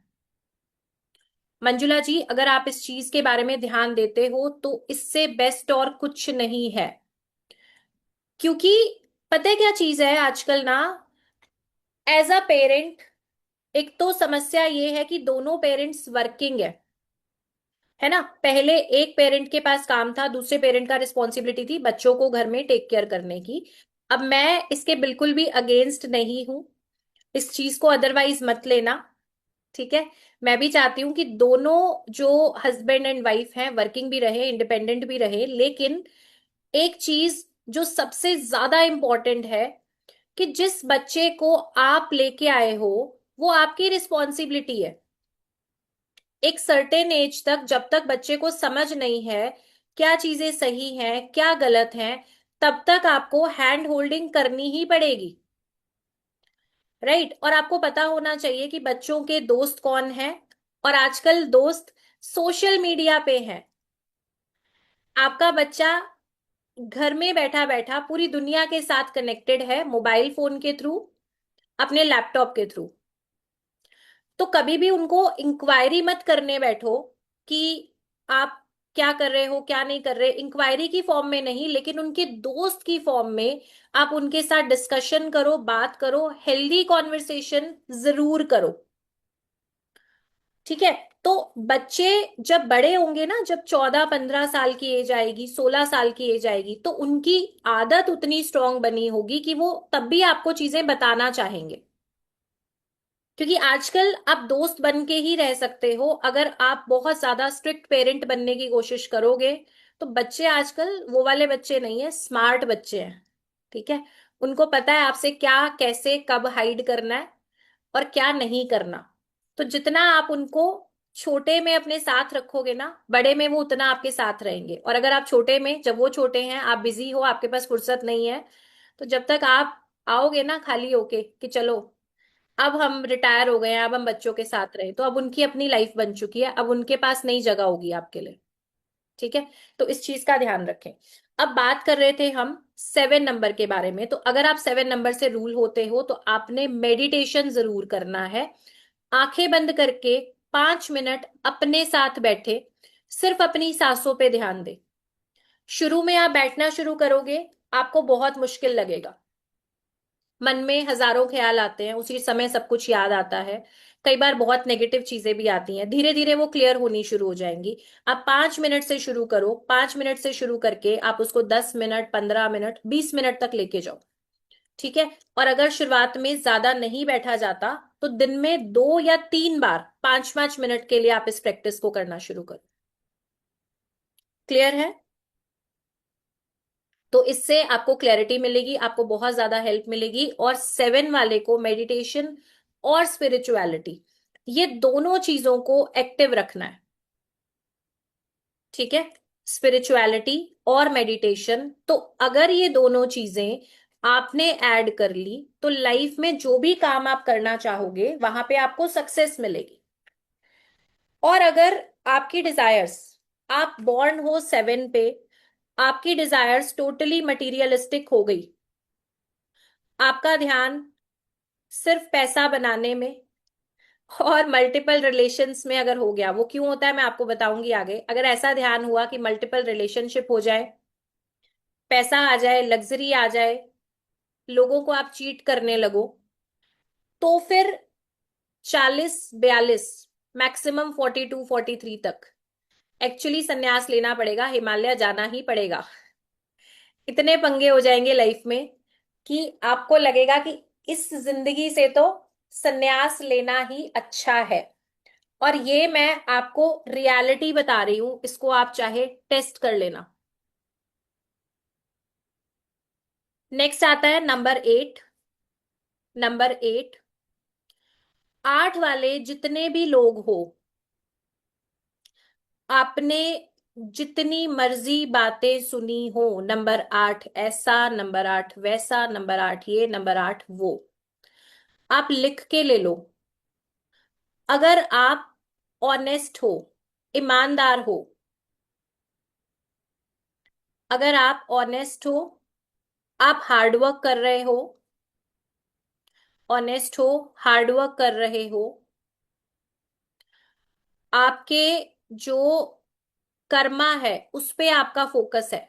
मंजुला जी, अगर आप इस चीज के बारे में ध्यान देते हो तो इससे बेस्ट और कुछ नहीं है। क्योंकि पता है क्या चीज है आजकल ना, एज अ पेरेंट, एक तो समस्या ये है कि दोनों पेरेंट्स वर्किंग है ना। पहले एक पेरेंट के पास काम था, दूसरे पेरेंट का रिस्पॉन्सिबिलिटी थी बच्चों को घर में टेक केयर करने की। अब मैं इसके बिल्कुल भी अगेंस्ट नहीं हूं, इस चीज को अदरवाइज मत लेना। ठीक है। मैं भी चाहती हूँ कि दोनों जो हस्बैंड एंड वाइफ हैं वर्किंग भी रहे, इंडिपेंडेंट भी रहे, लेकिन एक चीज जो सबसे ज्यादा इंपॉर्टेंट है कि जिस बच्चे को आप लेके आए हो वो आपकी रिस्पॉन्सिबिलिटी है। एक सर्टेन एज तक, जब तक बच्चे को समझ नहीं है क्या चीजें सही हैं क्या गलत हैं, तब तक आपको हैंड होल्डिंग करनी ही पड़ेगी। राइट। और आपको पता होना चाहिए कि बच्चों के दोस्त कौन हैं। और आजकल दोस्त सोशल मीडिया पे हैं। आपका बच्चा घर में बैठा बैठा पूरी दुनिया के साथ कनेक्टेड है, मोबाइल फोन के थ्रू, अपने लैपटॉप के थ्रू। तो कभी भी उनको इंक्वायरी मत करने बैठो कि आप क्या कर रहे हो क्या नहीं कर रहे। इंक्वायरी की फॉर्म में नहीं, लेकिन उनके दोस्त की फॉर्म में आप उनके साथ डिस्कशन करो, बात करो, हेल्दी कॉन्वर्सेशन जरूर करो। ठीक है। तो बच्चे जब बड़े होंगे ना, जब 14-15 साल की एज आएगी, 16 साल की एज आएगी, तो उनकी आदत उतनी स्ट्रांग बनी होगी कि वो तब भी आपको चीजें बताना चाहेंगे। क्योंकि आजकल आप दोस्त बन के ही रह सकते हो, अगर आप बहुत ज्यादा स्ट्रिक्ट पेरेंट बनने की कोशिश करोगे तो बच्चे आजकल वो वाले बच्चे नहीं है, स्मार्ट बच्चे हैं। ठीक है। उनको पता है आपसे क्या कैसे कब हाइड करना है और क्या नहीं करना। तो जितना आप उनको छोटे में अपने साथ रखोगे ना, बड़े में वो उतना आपके साथ रहेंगे। और अगर आप छोटे में, जब वो छोटे हैं, आप बिजी हो, आपके पास फुर्सत नहीं है, तो जब तक आप आओगे ना खाली होके कि चलो अब हम रिटायर हो गए हैं, अब हम बच्चों के साथ रहे, तो अब उनकी अपनी लाइफ बन चुकी है, अब उनके पास नई जगह होगी आपके लिए। ठीक है। तो इस चीज का ध्यान रखें। अब बात कर रहे थे हम 7 नंबर के बारे में। तो अगर आप 7 नंबर से रूल होते हो तो आपने मेडिटेशन जरूर करना है। आंखें बंद करके 5 मिनट अपने साथ बैठे, सिर्फ अपनी सांसों पे ध्यान दे। शुरू में आप बैठना शुरू करोगे, आपको बहुत मुश्किल लगेगा, मन में हजारों ख्याल आते हैं, उसी समय सब कुछ याद आता है, कई बार बहुत नेगेटिव चीजें भी आती हैं। धीरे धीरे वो क्लियर होनी शुरू हो जाएंगी। आप 5 मिनट से शुरू करो, 5 मिनट से शुरू करके आप उसको 10 मिनट, 15 मिनट, 20 मिनट तक लेके जाओ। ठीक है। और अगर शुरुआत में ज्यादा नहीं बैठा जाता तो दिन में 2 या 3 बार 5-5 मिनट के लिए आप इस प्रैक्टिस को करना शुरू करो। क्लियर है? तो इससे आपको क्लैरिटी मिलेगी, आपको बहुत ज्यादा हेल्प मिलेगी। और 7 वाले को मेडिटेशन और स्पिरिचुअलिटी, ये दोनों चीजों को एक्टिव रखना है। ठीक है। स्पिरिचुअलिटी और मेडिटेशन। तो अगर ये दोनों चीजें आपने ऐड कर ली तो लाइफ में जो भी काम आप करना चाहोगे वहां पे आपको सक्सेस मिलेगी। और अगर आपकी डिजायर्स, आप बॉर्न हो 7 पे, आपकी डिजायर्स टोटली मटीरियलिस्टिक हो गई, आपका ध्यान सिर्फ पैसा बनाने में और मल्टीपल रिलेशंस में अगर हो गया, वो क्यों होता है मैं आपको बताऊंगी आगे। अगर ऐसा ध्यान हुआ कि मल्टीपल रिलेशनशिप हो जाए, पैसा आ जाए, लग्जरी आ जाए, लोगों को आप चीट करने लगो, तो फिर 40 42, मैक्सिमम 42 43 तक एक्चुअली संन्यास लेना पड़ेगा, हिमालय जाना ही पड़ेगा। इतने पंगे हो जाएंगे लाइफ में कि आपको लगेगा कि इस जिंदगी से तो संन्यास लेना ही अच्छा है। और ये मैं आपको रियलिटी बता रही हूं, इसको आप चाहे टेस्ट कर लेना। नेक्स्ट आता है नंबर 8। नंबर 8, 8 वाले जितने भी लोग हो, आपने जितनी मर्जी बातें सुनी हो, नंबर 8 ऐसा, नंबर 8 वैसा, नंबर 8 ये, नंबर 8 वो, आप लिख के ले लो। अगर आप ऑनेस्ट हो, ईमानदार हो, अगर आप ऑनेस्ट हो, आप हार्डवर्क कर रहे हो, ऑनेस्ट हो, हार्डवर्क कर रहे हो, आपके जो कर्मा है उस पे आपका फोकस है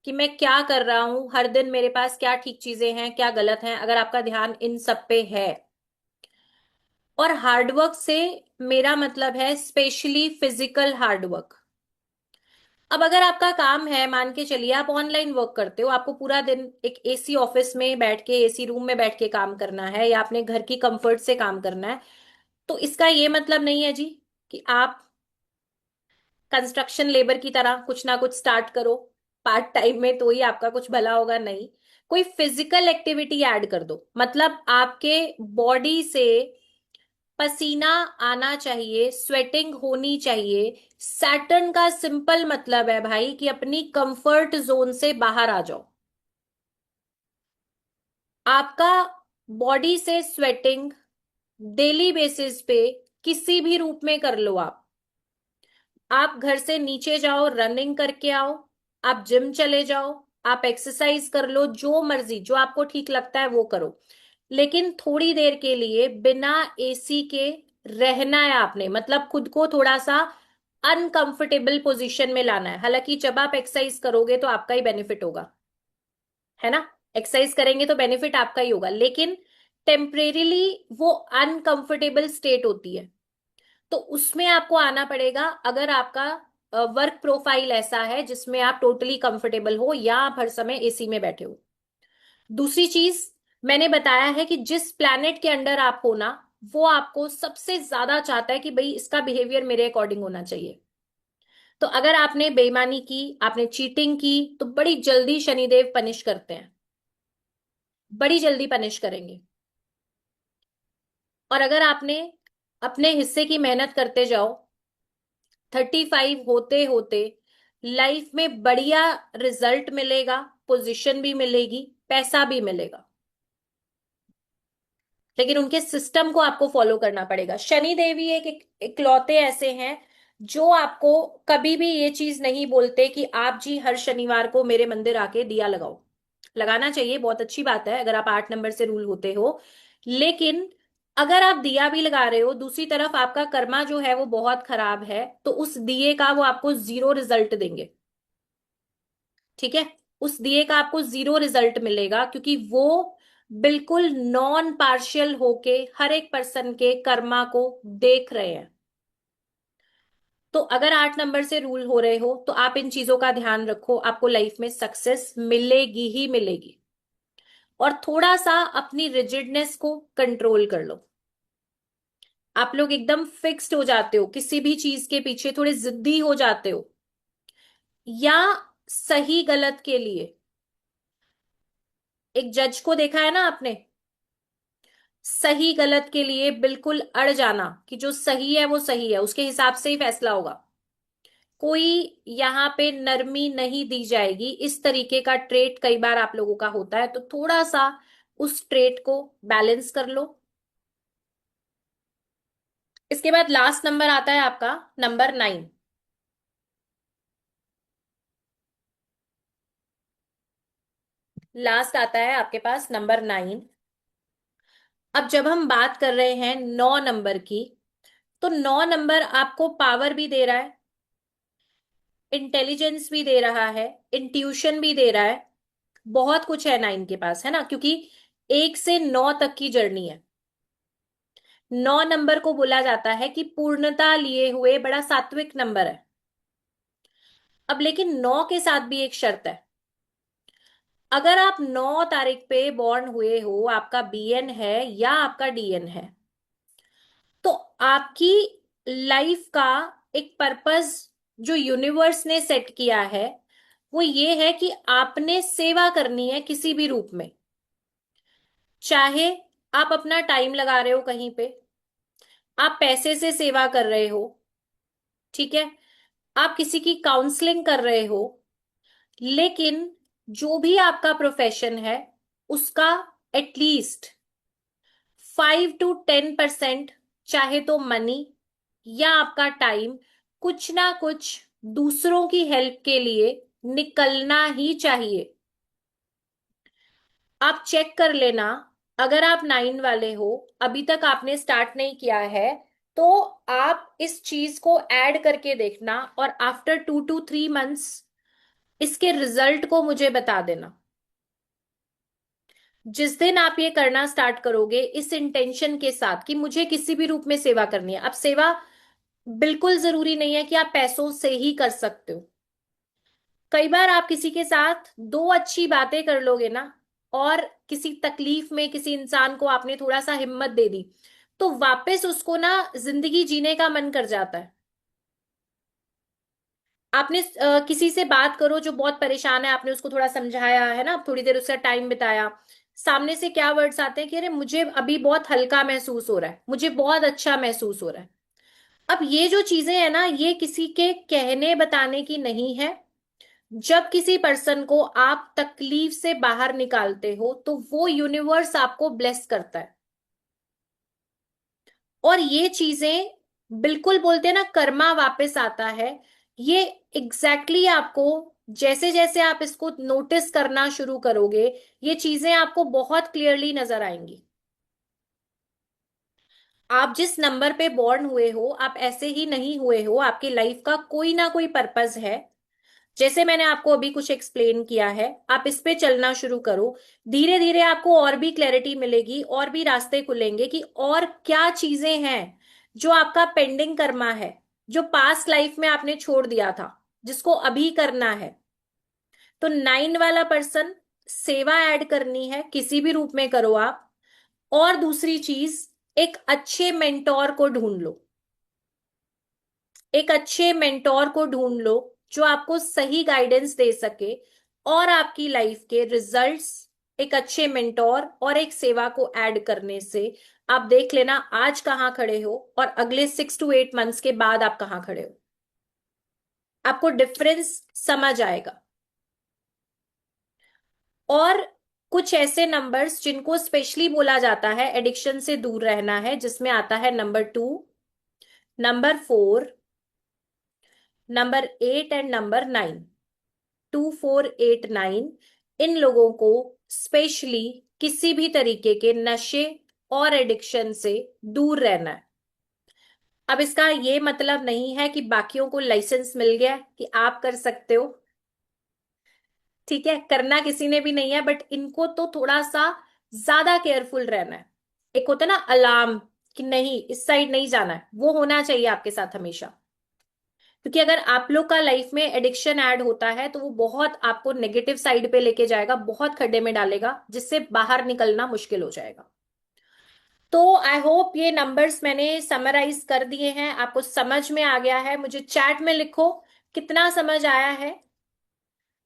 कि मैं क्या कर रहा हूं हर दिन, मेरे पास क्या ठीक चीजें हैं क्या गलत हैं, अगर आपका ध्यान इन सब पे है। और हार्डवर्क से मेरा मतलब है स्पेशली फिजिकल हार्डवर्क। अब अगर आपका काम है, मान के चलिए आप ऑनलाइन वर्क करते हो, आपको पूरा दिन एक एसी ऑफिस में बैठ के, एसी रूम में बैठ के काम करना है, या अपने घर की कंफर्ट से काम करना है, तो इसका ये मतलब नहीं है जी कि आप कंस्ट्रक्शन लेबर की तरह कुछ ना कुछ स्टार्ट करो पार्ट टाइम में तो ही आपका कुछ भला होगा, नहीं। कोई फिजिकल एक्टिविटी ऐड कर दो, मतलब आपके बॉडी से पसीना आना चाहिए, स्वेटिंग होनी चाहिए। सैटर्न का सिंपल मतलब है भाई कि अपनी कंफर्ट जोन से बाहर आ जाओ। आपका बॉडी से स्वेटिंग डेली बेसिस पे किसी भी रूप में कर लो आप घर से नीचे जाओ, रनिंग करके आओ, आप जिम चले जाओ, आप एक्सरसाइज कर लो, जो मर्जी जो आपको ठीक लगता है वो करो, लेकिन थोड़ी देर के लिए बिना एसी के रहना है आपने, मतलब खुद को थोड़ा सा अनकंफर्टेबल पोजीशन में लाना है। हालांकि जब आप एक्सरसाइज करोगे तो आपका ही बेनिफिट होगा, है ना, एक्सरसाइज करेंगे तो बेनिफिट आपका ही होगा, लेकिन टेम्परेरीली वो अनकंफर्टेबल स्टेट होती है, तो उसमें आपको आना पड़ेगा। अगर आपका वर्क प्रोफाइल ऐसा है जिसमें आप टोटली कंफर्टेबल हो या आप हर समय एसी में बैठे हो। दूसरी चीज, मैंने बताया है कि जिस प्लैनेट के अंडर आप हो ना, वो आपको सबसे ज्यादा चाहता है कि भाई इसका बिहेवियर मेरे अकॉर्डिंग होना चाहिए। तो अगर आपने बेईमानी की, आपने चीटिंग की, तो बड़ी जल्दी शनिदेव पनिश करते हैं, बड़ी जल्दी पनिश करेंगे। और अगर आपने अपने हिस्से की मेहनत करते जाओ, 35 होते होते लाइफ में बढ़िया रिजल्ट मिलेगा, पोजीशन भी मिलेगी, पैसा भी मिलेगा, लेकिन उनके सिस्टम को आपको फॉलो करना पड़ेगा। शनि देवी इकलौते ऐसे हैं जो आपको कभी भी ये चीज नहीं बोलते कि आप जी हर शनिवार को मेरे मंदिर आके दिया लगाओ। लगाना चाहिए, बहुत अच्छी बात है अगर आप 8 नंबर से रूल होते हो, लेकिन अगर आप दिया भी लगा रहे हो, दूसरी तरफ आपका कर्मा जो है वो बहुत खराब है, तो उस दिए का वो आपको 0 रिजल्ट देंगे। ठीक है, उस दिए का आपको 0 रिजल्ट मिलेगा, क्योंकि वो बिल्कुल नॉन पार्शियल होके हर एक पर्सन के कर्मा को देख रहे हैं। तो अगर 8 नंबर से रूल हो रहे हो तो आप इन चीजों का ध्यान रखो, आपको लाइफ में सक्सेस मिलेगी ही मिलेगी। और थोड़ा सा अपनी रिजिडनेस को कंट्रोल कर लो। आप लोग एकदम फिक्स्ड हो जाते हो किसी भी चीज के पीछे, थोड़े जिद्दी हो जाते हो, या सही गलत के लिए। एक जज को देखा है ना आपने, सही गलत के लिए बिल्कुल अड़ जाना कि जो सही है वो सही है, उसके हिसाब से ही फैसला होगा। कोई यहाँ पे नरमी नहीं दी जाएगी। इस तरीके का ट्रेट कई बार आप लोगों का होता है, तो थोड़ा सा उस ट्रेट को बैलेंस कर लो। इसके बाद लास्ट नंबर आता है आपका नंबर 9। लास्ट आता है आपके पास नंबर 9। अब जब हम बात कर रहे हैं 9 नंबर की, तो 9 नंबर आपको पावर भी दे रहा है, इंटेलिजेंस भी दे रहा है, इंट्यूशन भी दे रहा है। बहुत कुछ है 9 के पास, है ना, क्योंकि 1 से 9 तक की जर्नी है। 9 नंबर को बोला जाता है कि पूर्णता लिए हुए बड़ा सात्विक नंबर है। अब लेकिन 9 के साथ भी एक शर्त है। अगर आप 9 तारीख पे बॉर्न हुए हो, आपका बीएन है या आपका डीएन है, तो आपकी लाइफ का एक पर्पस जो यूनिवर्स ने सेट किया है, वो ये है कि आपने सेवा करनी है किसी भी रूप में। चाहे आप अपना टाइम लगा रहे हो कहीं पे, आप पैसे से सेवा कर रहे हो, ठीक है, आप किसी की काउंसलिंग कर रहे हो, लेकिन जो भी आपका प्रोफेशन है, उसका एटलीस्ट 5 to 10%, चाहे तो मनी या आपका टाइम, कुछ ना कुछ दूसरों की हेल्प के लिए निकलना ही चाहिए। आप चेक कर लेना, अगर आप 9 वाले हो, अभी तक आपने स्टार्ट नहीं किया है, तो आप इस चीज को ऐड करके देखना और आफ्टर 2 to 3 मंथ्स इसके रिजल्ट को मुझे बता देना। जिस दिन आप ये करना स्टार्ट करोगे इस इंटेंशन के साथ कि मुझे किसी भी रूप में सेवा करनी है। अब सेवा बिल्कुल जरूरी नहीं है कि आप पैसों से ही कर सकते हो। कई बार आप किसी के साथ दो अच्छी बातें कर लोगे ना, और किसी तकलीफ में किसी इंसान को आपने थोड़ा सा हिम्मत दे दी, तो वापस उसको ना जिंदगी जीने का मन कर जाता है। आपने किसी से बात करो जो बहुत परेशान है, आपने उसको थोड़ा समझाया है ना, थोड़ी देर उसका टाइम बिताया, सामने से क्या वर्ड्स आते हैं कि अरे मुझे अभी बहुत हल्का महसूस हो रहा है, मुझे बहुत अच्छा महसूस हो रहा है। अब ये जो चीजें है ना, ये किसी के कहने बताने की नहीं है। जब किसी पर्सन को आप तकलीफ से बाहर निकालते हो, तो वो यूनिवर्स आपको ब्लेस करता है। और ये चीजें बिल्कुल बोलते हैं ना, कर्मा वापस आता है। ये एग्जैक्टली आपको, जैसे जैसे आप इसको नोटिस करना शुरू करोगे, ये चीजें आपको बहुत क्लियरली नजर आएंगी। आप जिस नंबर पे बॉर्न हुए हो, आप ऐसे ही नहीं हुए हो, आपकी लाइफ का कोई ना कोई पर्पस है। जैसे मैंने आपको अभी कुछ एक्सप्लेन किया है, आप इस पे चलना शुरू करो। धीरे धीरे आपको और भी क्लैरिटी मिलेगी, और भी रास्ते खुलेंगे कि और क्या चीजें हैं जो आपका पेंडिंग कर्मा है, जो पास्ट लाइफ में आपने छोड़ दिया था, जिसको अभी करना है। तो 9 वाला पर्सन, सेवा ऐड करनी है किसी भी रूप में करो आप। और दूसरी चीज, एक अच्छे मेंटोर को ढूंढ लो। एक अच्छे मेंटोर को ढूंढ लो जो आपको सही गाइडेंस दे सके, और आपकी लाइफ के रिजल्ट्स एक अच्छे मेंटोर और एक सेवा को ऐड करने से आप देख लेना आज कहां खड़े हो, और अगले 6 to 8 मंथ्स के बाद आप कहां खड़े हो। आपको डिफरेंस समझ आएगा। और कुछ ऐसे नंबर्स जिनको स्पेशली बोला जाता है एडिक्शन से दूर रहना है, जिसमें आता है number 2, number 4, number 8 and number 9। 2, 4, 8, 9, इन लोगों को स्पेशली किसी भी तरीके के नशे और एडिक्शन से दूर रहना है। अब इसका ये मतलब नहीं है कि बाकियों को लाइसेंस मिल गया कि आप कर सकते हो, ठीक है, करना किसी ने भी नहीं है, बट इनको तो थोड़ा सा ज्यादा केयरफुल रहना है। एक होता है ना अलार्म, कि नहीं इस साइड नहीं जाना है, वो होना चाहिए आपके साथ हमेशा। क्योंकि अगर आप लोग का लाइफ में एडिक्शन ऐड होता है, तो वो बहुत आपको नेगेटिव साइड पे लेके जाएगा, बहुत खड्डे में डालेगा, जिससे बाहर निकलना मुश्किल हो जाएगा। तो आई होप ये नंबर्स मैंने समराइज कर दिए हैं, आपको समझ में आ गया है। मुझे चैट में लिखो कितना समझ आया है,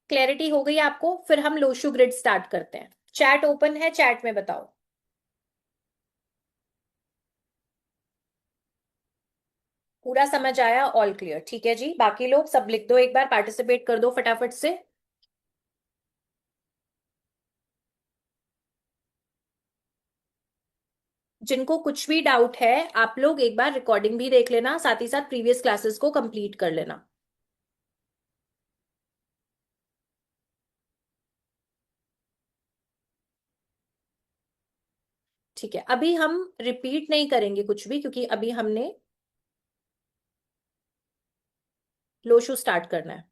क्लैरिटी हो गई आपको। फिर हम लोशु ग्रिड स्टार्ट करते हैं। चैट ओपन है, चैट में बताओ। पूरा समझ आया? ऑल क्लियर, ठीक है जी। बाकी लोग सब लिख दो, एक बार पार्टिसिपेट कर दो फटाफट से। जिनको कुछ भी डाउट है, आप लोग एक बार रिकॉर्डिंग भी देख लेना, साथ ही साथ प्रीवियस क्लासेस को कंप्लीट कर लेना। ठीक है, अभी हम रिपीट नहीं करेंगे कुछ भी, क्योंकि अभी हमने लोशो स्टार्ट करना है।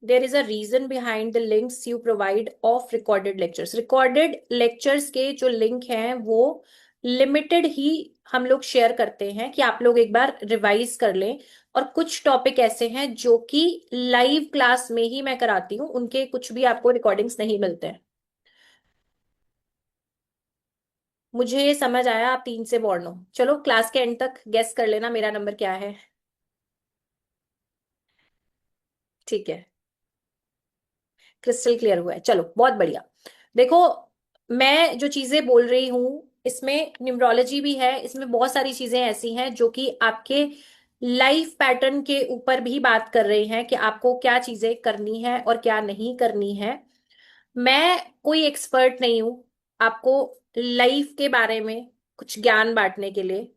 There is a reason behind the links you provide of recorded lectures. Recorded lectures के जो लिंक हैं वो लिमिटेड ही हम लोग शेयर करते हैं, कि आप लोग एक बार रिवाइज कर लें। और कुछ टॉपिक ऐसे हैं जो कि लाइव क्लास में ही मैं कराती हूँ, उनके कुछ भी आपको रिकॉर्डिंग्स नहीं मिलते हैं। मुझे ये समझ आया, आप 3 से बॉर्न हो। चलो क्लास के एंड तक गेस कर लेना मेरा नंबर क्या है। ठीक है, क्रिस्टल क्लियर हुआ है, चलो बहुत बढ़िया। देखो, मैं जो चीजें बोल रही हूँ इसमें न्यूमरोलॉजी भी है, इसमें बहुत सारी चीजें ऐसी हैं जो कि आपके लाइफ पैटर्न के ऊपर भी बात कर रही हैं, कि आपको क्या चीजें करनी है और क्या नहीं करनी है। मैं कोई एक्सपर्ट नहीं हूं आपको लाइफ के बारे में कुछ ज्ञान बांटने के लिए।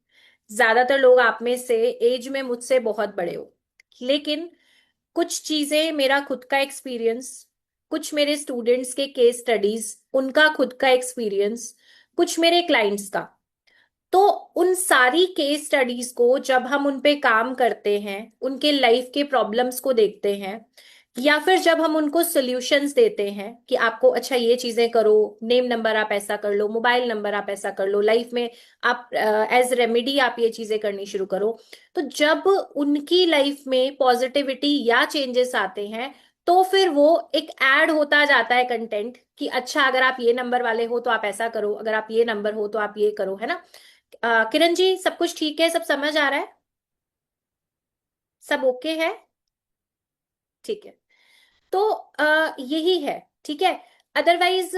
ज्यादातर लोग आप में से एज में मुझसे बहुत बड़े हो, लेकिन कुछ चीजें मेरा खुद का एक्सपीरियंस, कुछ मेरे स्टूडेंट्स के केस स्टडीज उनका खुद का एक्सपीरियंस, कुछ मेरे क्लाइंट्स का। तो उन सारी केस स्टडीज को जब हम उन पे काम करते हैं, उनके लाइफ के प्रॉब्लम्स को देखते हैं, या फिर जब हम उनको सॉल्यूशंस देते हैं कि आपको अच्छा ये चीजें करो, नेम नंबर आप ऐसा कर लो, मोबाइल नंबर आप ऐसा कर लो, लाइफ में आप एज रेमेडी आप ये चीजें करनी शुरू करो। तो जब उनकी लाइफ में पॉजिटिविटी या चेंजेस आते हैं, तो फिर वो एक ऐड होता जाता है कंटेंट, कि अच्छा अगर आप ये नंबर वाले हो तो आप ऐसा करो, अगर आप ये नंबर हो तो आप ये करो, है ना। किरण जी, सब कुछ ठीक है? सब समझ आ रहा है? सब ओके है? ठीक है। तो यही है, ठीक है। अदरवाइज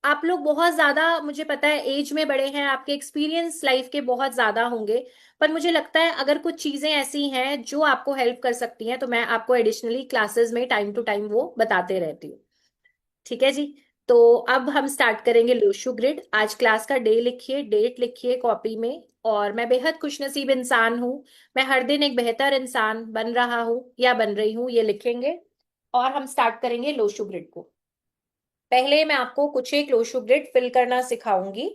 आप लोग बहुत ज्यादा, मुझे पता है एज में बड़े हैं, आपके एक्सपीरियंस लाइफ के बहुत ज्यादा होंगे, पर मुझे लगता है अगर कुछ चीजें ऐसी हैं जो आपको हेल्प कर सकती हैं, तो मैं आपको एडिशनली क्लासेस में टाइम टू टाइम वो बताते रहती हूँ। ठीक है जी। तो अब हम स्टार्ट करेंगे लोशु ग्रिड। आज क्लास का डे लिखिए, डेट लिखिए कॉपी में। और मैं बेहद खुशनसीब इंसान हूँ, मैं हर दिन एक बेहतर इंसान बन रहा हूँ या बन रही हूँ, ये लिखेंगे। और हम स्टार्ट करेंगे लोशु ग्रिड को। पहले मैं आपको कुछ एक लोशु ग्रिड फिल करना सिखाऊंगी,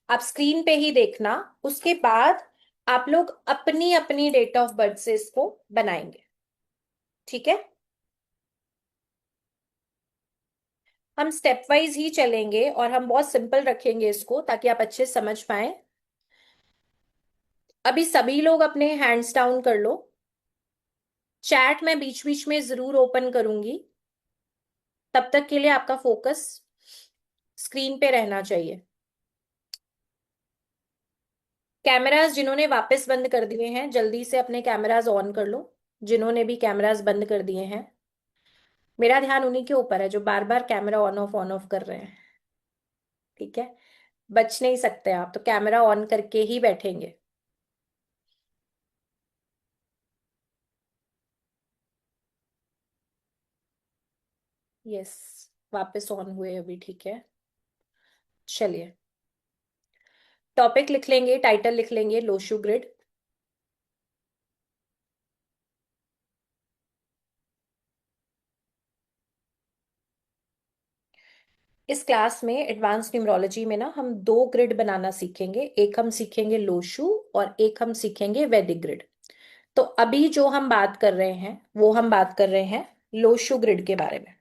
आप स्क्रीन पे ही देखना। उसके बाद आप लोग अपनी अपनी डेट ऑफ बर्थ से इसको बनाएंगे। ठीक है, हम स्टेप वाइज ही चलेंगे और हम बहुत सिंपल रखेंगे इसको, ताकि आप अच्छे से समझ पाए। अभी सभी लोग अपने हैंड्स डाउन कर लो। चैट मैं बीच बीच में जरूर ओपन करूंगी, तब तक के लिए आपका फोकस स्क्रीन पे रहना चाहिए। कैमरास जिन्होंने वापस बंद कर दिए हैं, जल्दी से अपने कैमरास ऑन कर लो। जिन्होंने भी कैमरास बंद कर दिए हैं, मेरा ध्यान उन्हीं के ऊपर है जो बार बार कैमरा ऑन ऑफ कर रहे हैं। ठीक है, बच नहीं सकते आप, तो कैमरा ऑन करके ही बैठेंगे। यस, वापस ऑन हुए अभी, ठीक है। चलिए, टॉपिक लिख लेंगे, टाइटल लिख लेंगे, लोशु ग्रिड। इस क्लास में एडवांस न्यूमरोलॉजी में ना हम 2 ग्रिड बनाना सीखेंगे, एक हम सीखेंगे लोशु और एक हम सीखेंगे वैदिक ग्रिड। तो अभी जो हम बात कर रहे हैं वो हम बात कर रहे हैं लोशु ग्रिड के बारे में।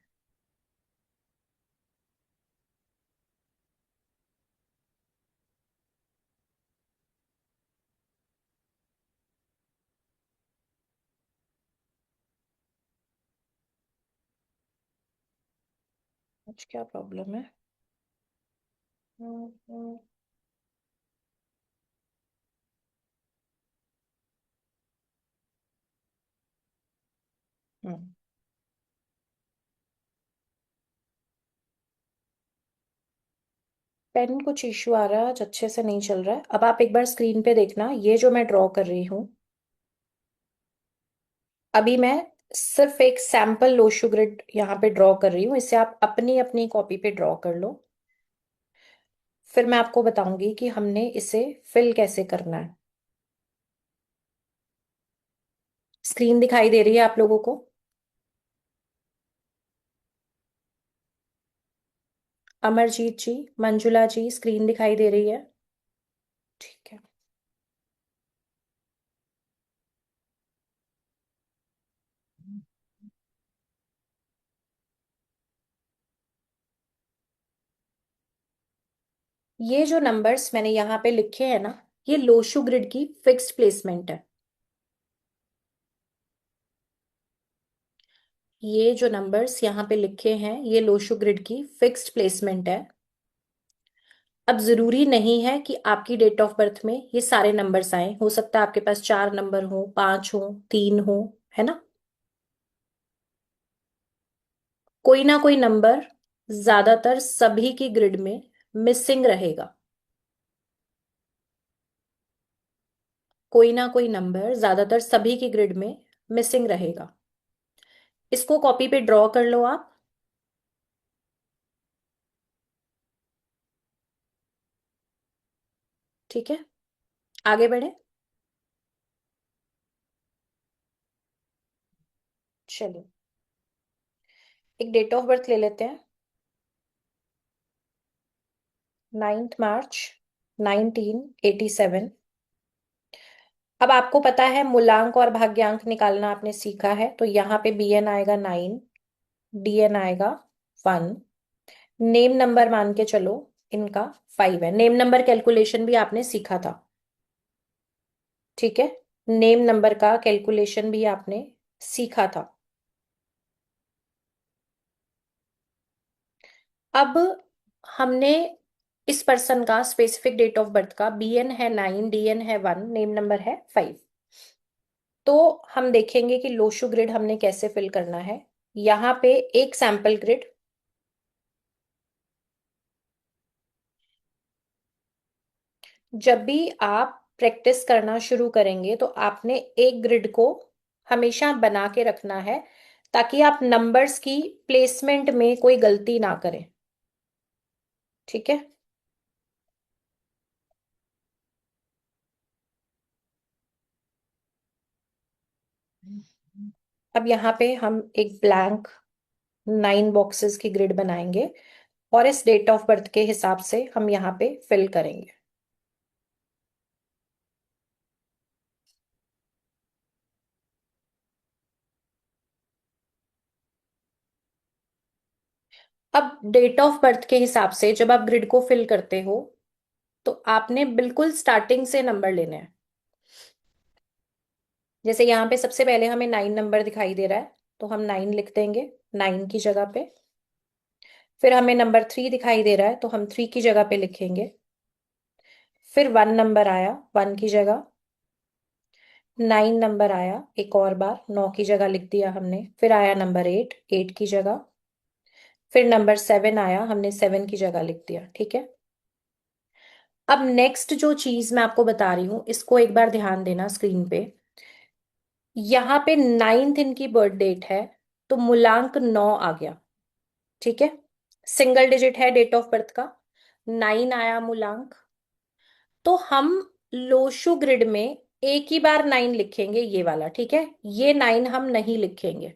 आज क्या प्रॉब्लम है? हम्म। हम्म। पेन कुछ इश्यू आ रहा है, आज अच्छे से नहीं चल रहा है। अब आप एक बार स्क्रीन पे देखना, ये जो मैं ड्रॉ कर रही हूँ, अभी मैं सिर्फ एक सैंपल लोशो ग्रिड यहाँ पे ड्रॉ कर रही हूँ। इसे आप अपनी अपनी कॉपी पे ड्रॉ कर लो। फिर मैं आपको बताऊंगी कि हमने इसे फिल कैसे करना है। स्क्रीन दिखाई दे रही है आप लोगों को? अमरजीत जी, मंजुला जी, स्क्रीन दिखाई दे रही है? ठीक है। ये जो नंबर्स मैंने यहाँ पे लिखे हैं ना, ये लोशो ग्रिड की फिक्स्ड प्लेसमेंट है। ये जो नंबर्स यहाँ पे लिखे हैं, ये लोशो ग्रिड की फिक्स्ड प्लेसमेंट है। अब जरूरी नहीं है कि आपकी डेट ऑफ बर्थ में ये सारे नंबर्स आए। हो सकता है आपके पास 4 नंबर हो, 5 हो, 3 हो, है ना? कोई ना कोई नंबर ज्यादातर सभी की ग्रिड में मिसिंग रहेगा। कोई ना कोई नंबर ज्यादातर सभी की ग्रिड में मिसिंग रहेगा। इसको कॉपी पे ड्रॉ कर लो आप। ठीक है, आगे बढ़े। चलो, एक डेट ऑफ बर्थ ले लेते हैं। 9 मार्च 1987। अब आपको पता है मूलांक और भाग्यांक निकालना आपने सीखा है, तो यहाँ पे bn आएगा 9, dn आएगा 1। नेम नंबर मान के चलो, इनका 5 है। नेम नंबर कैलकुलेशन भी आपने सीखा था, ठीक है? नेम नंबर का कैलकुलेशन भी आपने सीखा था। अब हमने इस पर्सन का स्पेसिफिक डेट ऑफ बर्थ का bn है 9, dn है 1, नेम नंबर है 5। तो हम देखेंगे कि लोशो ग्रिड हमने कैसे फिल करना है। यहाँ पे एक सैंपल ग्रिड। जब भी आप प्रैक्टिस करना शुरू करेंगे तो आपने एक ग्रिड को हमेशा बना के रखना है, ताकि आप नंबर्स की प्लेसमेंट में कोई गलती ना करें। ठीक है। अब यहाँ पे हम एक ब्लैंक 9 बॉक्सेस की ग्रिड बनाएंगे और इस डेट ऑफ बर्थ के हिसाब से हम यहाँ पे फिल करेंगे। अब डेट ऑफ बर्थ के हिसाब से जब आप ग्रिड को फिल करते हो, तो आपने बिल्कुल स्टार्टिंग से नंबर लेने हैं। जैसे यहाँ पे सबसे पहले हमें 9 नंबर दिखाई दे रहा है, तो हम 9 लिख देंगे 9 की जगह पे। फिर हमें नंबर 3 दिखाई दे रहा है, तो हम 3 की जगह पे लिखेंगे। फिर 1 नंबर आया 1 की जगह। 9 नंबर आया एक और बार, 9 की जगह लिख दिया हमने। फिर आया नंबर 8, 8 की जगह। फिर नंबर 7 आया, हमने 7 की जगह लिख दिया। ठीक है। अब नेक्स्ट जो चीज मैं आपको बता रही हूं, इसको एक बार ध्यान देना स्क्रीन पे। यहाँ पे 9th इनकी बर्थ डेट है, तो मूलांक 9 आ गया। ठीक है, सिंगल डिजिट है डेट ऑफ बर्थ का, 9 आया मूलांक। तो हम लोशो ग्रिड में एक ही बार 9 लिखेंगे, ये वाला। ठीक है, ये 9 हम नहीं लिखेंगे,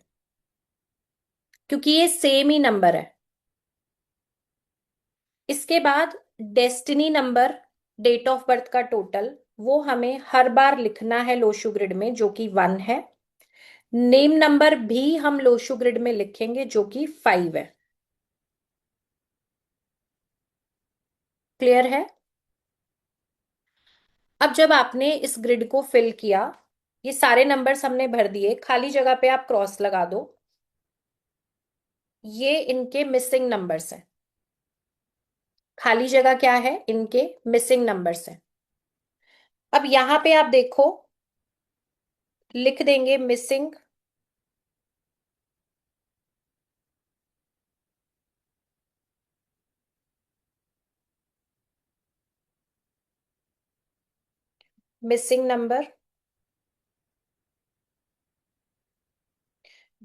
क्योंकि ये सेम ही नंबर है। इसके बाद destiny number, date of birth का टोटल, वो हमें हर बार लिखना है लोशो ग्रिड में, जो कि 1 है। नेम नंबर भी हम लोशो ग्रिड में लिखेंगे, जो कि 5 है। क्लियर है? अब जब आपने इस ग्रिड को फिल किया, ये सारे नंबर्स हमने भर दिए, खाली जगह पे आप क्रॉस लगा दो। ये इनके मिसिंग नंबर्स हैं। खाली जगह क्या है? इनके मिसिंग नंबर्स हैं। अब यहां पे आप देखो, लिख देंगे मिसिंग। मिसिंग नंबर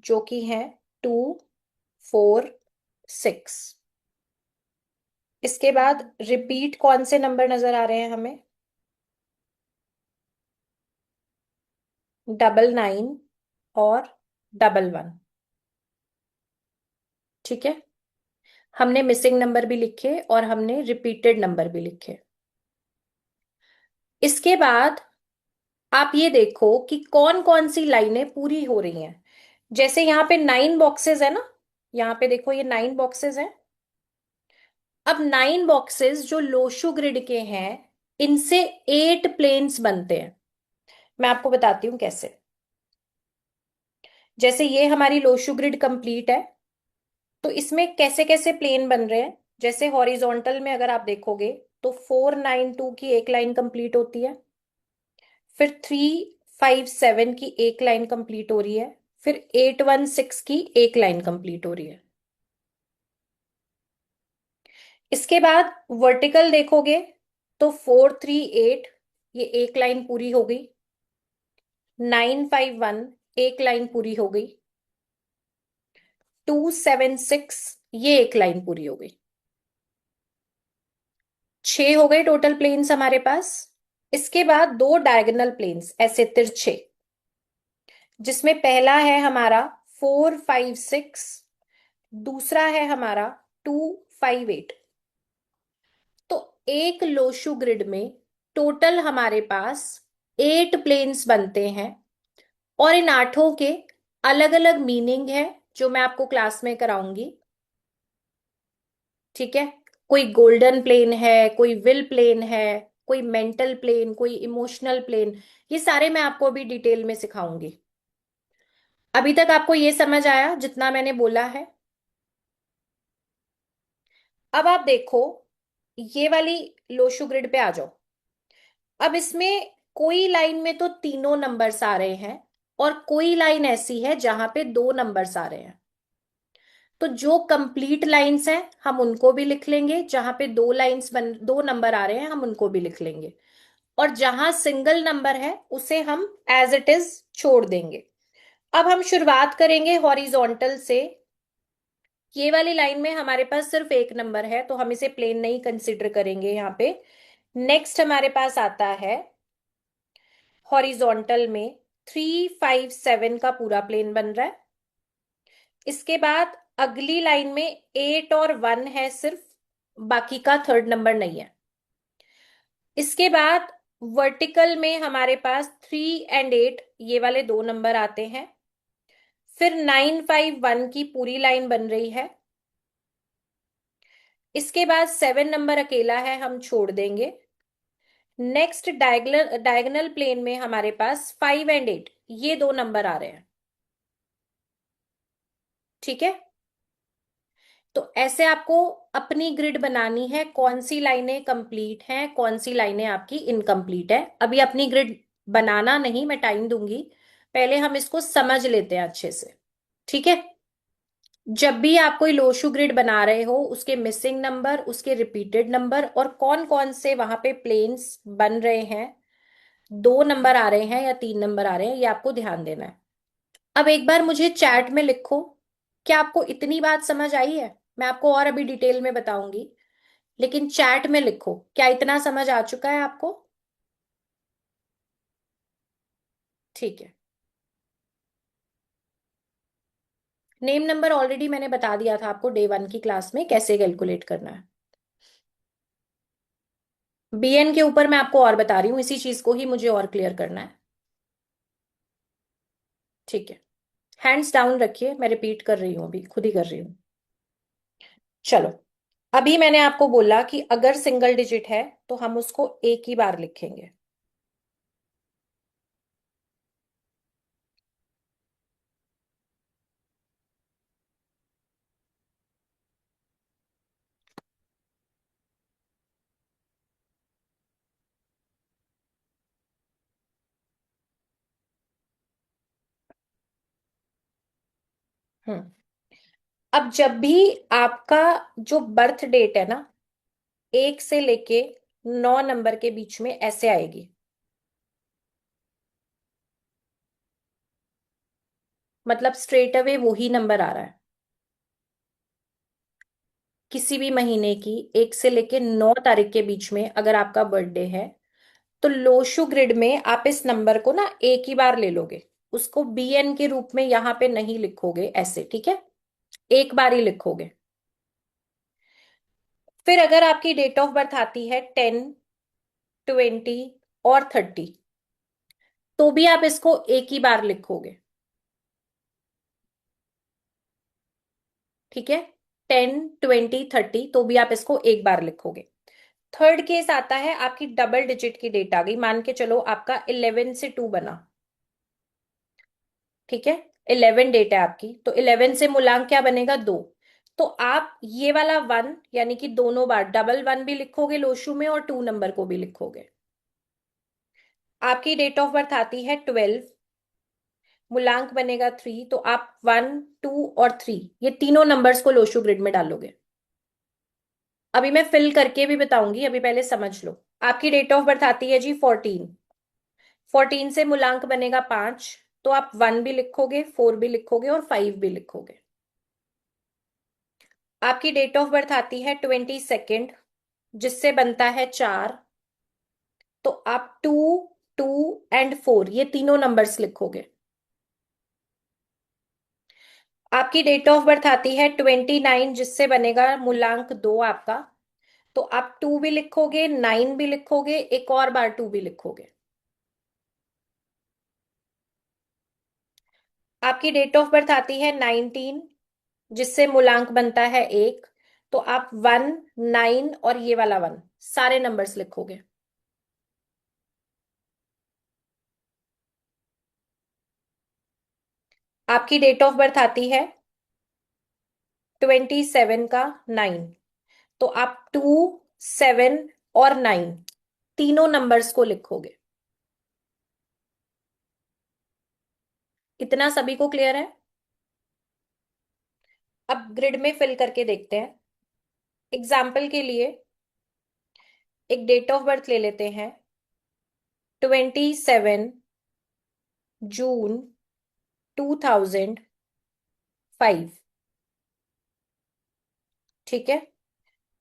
जो कि है 2 4 6। इसके बाद रिपीट कौन से नंबर नजर आ रहे हैं हमें? 99 और 11। ठीक है, हमने मिसिंग नंबर भी लिखे और हमने रिपीटेड नंबर भी लिखे। इसके बाद आप ये देखो कि कौन कौन सी लाइनें पूरी हो रही हैं। जैसे यहाँ पे 9 बॉक्सेस है ना, यहाँ पे देखो ये 9 बॉक्सेस हैं। अब 9 बॉक्सेस जो लोशु ग्रिड के हैं, इनसे 8 प्लेन्स बनते हैं। मैं आपको बताती हूँ कैसे। जैसे ये हमारी लोशु ग्रिड कंप्लीट है, तो इसमें कैसे कैसे प्लेन बन रहे हैं। जैसे हॉरिजॉन्टल में अगर आप देखोगे तो 4 9 2 की एक लाइन कंप्लीट होती है, फिर 3 5 7 की एक लाइन कंप्लीट हो रही है, फिर 8 1 6 की एक लाइन कंप्लीट हो रही है। इसके बाद वर्टिकल देखोगे तो 4 3 8 ये एक लाइन पूरी हो गई। 9 5 1 एक लाइन पूरी हो गई। 2 7 6 ये एक लाइन पूरी हो गई। 6 हो गए टोटल प्लेन्स हमारे पास। इसके बाद दो डायगोनल प्लेन्स ऐसे तिरछे, जिसमें पहला है हमारा 4 5 6, दूसरा है हमारा 2 5 8। तो एक लोशु ग्रिड में टोटल हमारे पास 8 प्लेन्स बनते हैं, और इन आठों के अलग अलग मीनिंग है जो मैं आपको क्लास में कराऊंगी। ठीक है, कोई गोल्डन प्लेन है, कोई विल प्लेन है, कोई मेंटल प्लेन, कोई इमोशनल प्लेन, ये सारे मैं आपको अभी डिटेल में सिखाऊंगी। अभी तक आपको ये समझ आया जितना मैंने बोला है? अब आप देखो, ये वाली लोशु ग्रिड पे आ जाओ। अब इसमें कोई लाइन में तो तीनों नंबर्स आ रहे हैं, और कोई लाइन ऐसी है जहां पे दो नंबर्स आ रहे हैं। तो जो कंप्लीट लाइंस हैं हम उनको भी लिख लेंगे, जहां पे दो नंबर आ रहे हैं हम उनको भी लिख लेंगे, और जहां सिंगल नंबर है उसे हम एज इट इज छोड़ देंगे। अब हम शुरुआत करेंगे हॉरिजॉन्टल से। ये वाली लाइन में हमारे पास सिर्फ एक नंबर है, तो हम इसे प्लेन नहीं कंसिडर करेंगे यहाँ पे। नेक्स्ट हमारे पास आता है हॉरिजॉन्टल में 3 5 7 का पूरा प्लेन बन रहा है। इसके बाद अगली लाइन में 8 और 1 है सिर्फ, बाकी का थर्ड नंबर नहीं है। इसके बाद वर्टिकल में हमारे पास 3 और 8 ये वाले दो नंबर आते हैं। फिर 9 5 1 की पूरी लाइन बन रही है। इसके बाद 7 नंबर अकेला है, हम छोड़ देंगे। नेक्स्ट डायगोनल प्लेन में हमारे पास 5 और 8 ये दो नंबर आ रहे हैं। ठीक है, तो ऐसे आपको अपनी ग्रिड बनानी है, कौन सी लाइनें कंप्लीट हैं, कौन सी लाइनें आपकी इनकम्प्लीट है। अभी अपनी ग्रिड बनाना नहीं, मैं टाइम दूंगी, पहले हम इसको समझ लेते हैं अच्छे से। ठीक है, जब भी आप कोई लोशु ग्रिड बना रहे हो, उसके मिसिंग नंबर, उसके रिपीटेड नंबर, और कौन कौन से वहां पे प्लेन्स बन रहे हैं, 2 नंबर आ रहे हैं या 3 नंबर आ रहे हैं, ये आपको ध्यान देना है। अब एक बार मुझे चैट में लिखो, क्या आपको इतनी बात समझ आई है? मैं आपको और अभी डिटेल में बताऊंगी, लेकिन चैट में लिखो क्या इतना समझ आ चुका है आपको। ठीक है, नेम नंबर ऑलरेडी मैंने बता दिया था आपको डे 1 की क्लास में कैसे कैलकुलेट करना है। बीएन के ऊपर मैं आपको और बता रही हूँ, इसी चीज को ही मुझे और क्लियर करना है। ठीक है, हैंड्स डाउन रखिए, मैं रिपीट कर रही हूँ, अभी खुद ही कर रही हूँ। चलो, अभी मैंने आपको बोला कि अगर सिंगल डिजिट है तो हम उसको एक ही बार लिखेंगे। हम्म, अब जब भी आपका जो बर्थ डेट है ना, 1 से लेके 9 नंबर के बीच में ऐसे आएगी। मतलब स्ट्रेट अवे वो ही नंबर आ रहा है। किसी भी महीने की 1 से लेके 9 तारीख के बीच में अगर आपका बर्थडे है, तो लोशु ग्रिड में आप इस नंबर को ना एक ही बार ले लोगे। उसको बीएन के रूप में यहां पे नहीं लिखोगे ऐसे, ठीक है? एक बार ही लिखोगे। फिर अगर आपकी डेट ऑफ बर्थ आती है 10, 20 और 30, तो भी आप इसको एक ही बार लिखोगे। ठीक है? 10, 20, 30, तो भी आप इसको एक बार लिखोगे। थर्ड केस आता है, आपकी डबल डिजिट की डेट आ गई, मान के चलो आपका 11 से 2 बना। ठीक है? 11 डेट है आपकी, तो 11 से मूलांक क्या बनेगा? 2। तो आप ये वाला 1 यानी कि दोनों बार डबल 1 भी लिखोगे लोशु में, और 2 नंबर को भी लिखोगे। आपकी डेट ऑफ बर्थ आती है 12, मूलांक बनेगा 3, तो आप 1, 2 और 3 ये तीनों नंबर्स को लोशु ग्रिड में डालोगे। अभी मैं फिल करके भी बताऊंगी, अभी पहले समझ लो। आपकी डेट ऑफ बर्थ आती है जी 14, 14 से मूलांक बनेगा 5, तो आप 1 भी लिखोगे, 4 भी लिखोगे और 5 भी लिखोगे। आपकी डेट ऑफ बर्थ आती है 22, जिससे बनता है 4, तो आप 2, 2 एंड 4 ये तीनों नंबर्स लिखोगे। आपकी डेट ऑफ बर्थ आती है 29, जिससे बनेगा मूलांक 2 आपका, तो आप 2 भी लिखोगे, 9 भी लिखोगे, एक और बार 2 भी लिखोगे। आपकी डेट ऑफ बर्थ आती है 19, जिससे मूलांक बनता है 1, तो आप 1, 9 और ये वाला 1 सारे नंबर्स लिखोगे। आपकी डेट ऑफ बर्थ आती है 27 का 9, तो आप 2, 7 और 9 तीनों नंबर्स को लिखोगे। इतना सभी को क्लियर है? अब ग्रिड में फिल करके देखते हैं। एग्जाम्पल के लिए एक डेट ऑफ बर्थ ले लेते हैं, 27 जून 2005। ठीक है?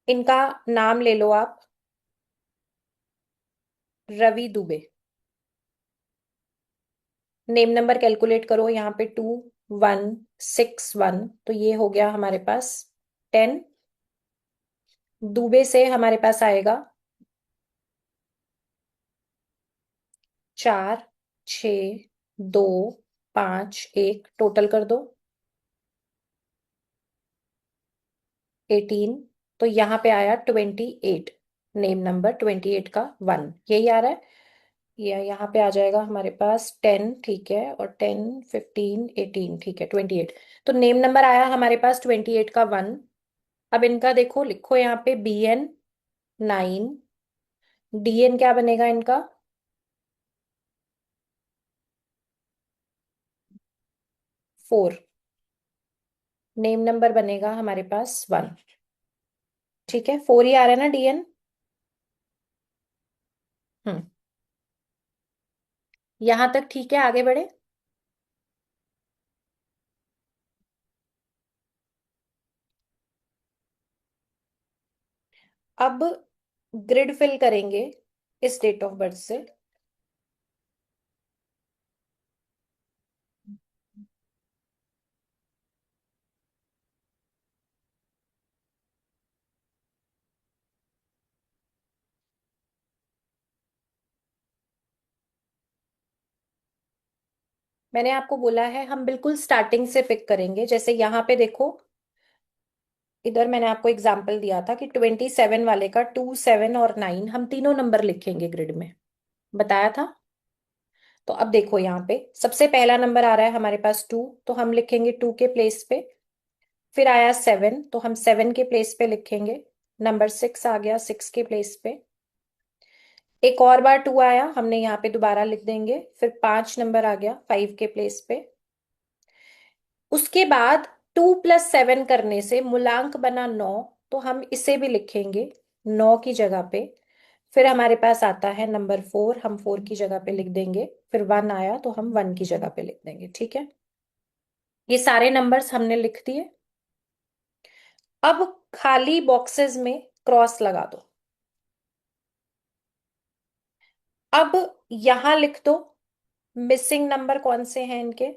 इनका नाम ले लो आप, Ravi Dubey. Name number calculate करो, यहाँ पे 2161, तो ये हो गया हमारे पास 10। दुबे से हमारे पास आएगा 4, 6, 2, 5, 1, टोटल कर दो 18। तो यहाँ पे आया 28, नेम नंबर 28 का 1 यही आ रहा है। ये यहाँ पे आ जाएगा हमारे पास 10, ठीक है, और 10, 15, 18, ठीक है, 28। तो नेम नंबर आया हमारे पास 28 का 1। अब इनका देखो, लिखो यहाँ पे BN 9, DN क्या बनेगा इनका? 4, नेम नंबर बनेगा हमारे पास 1। ठीक है, 4 ही आ रहा है ना DN? हम्म। यहां तक ठीक है, आगे बढ़े। अब ग्रिड फिल करेंगे इस डेट ऑफ बर्थ से। मैंने आपको बोला है हम बिल्कुल स्टार्टिंग से पिक करेंगे। जैसे यहाँ पे देखो, इधर मैंने आपको एग्जाम्पल दिया था कि 27 वाले का 2, 7 और 9 हम तीनों नंबर लिखेंगे ग्रिड में, बताया था। तो अब देखो यहाँ पे सबसे पहला नंबर आ रहा है हमारे पास 2, तो हम लिखेंगे 2 के प्लेस पे। फिर आया 7, तो हम 7 के प्लेस पे लिखेंगे। नंबर 6 आ गया, 6 के प्लेस पे। एक और बार 2 आया, हमने यहाँ पे दोबारा लिख देंगे। फिर 5 नंबर आ गया 5 के प्लेस पे। उसके बाद 2 + 7 करने से मूलांक बना 9, तो हम इसे भी लिखेंगे 9 की जगह पे। फिर हमारे पास आता है नंबर 4, हम 4 की जगह पे लिख देंगे। फिर 1 आया, तो हम 1 की जगह पे लिख देंगे। ठीक है? ये सारे नंबर्स हमने लिख दिए। अब खाली बॉक्सेस में क्रॉस लगा दो। अब यहां लिख दो मिसिंग नंबर कौन से हैं इनके।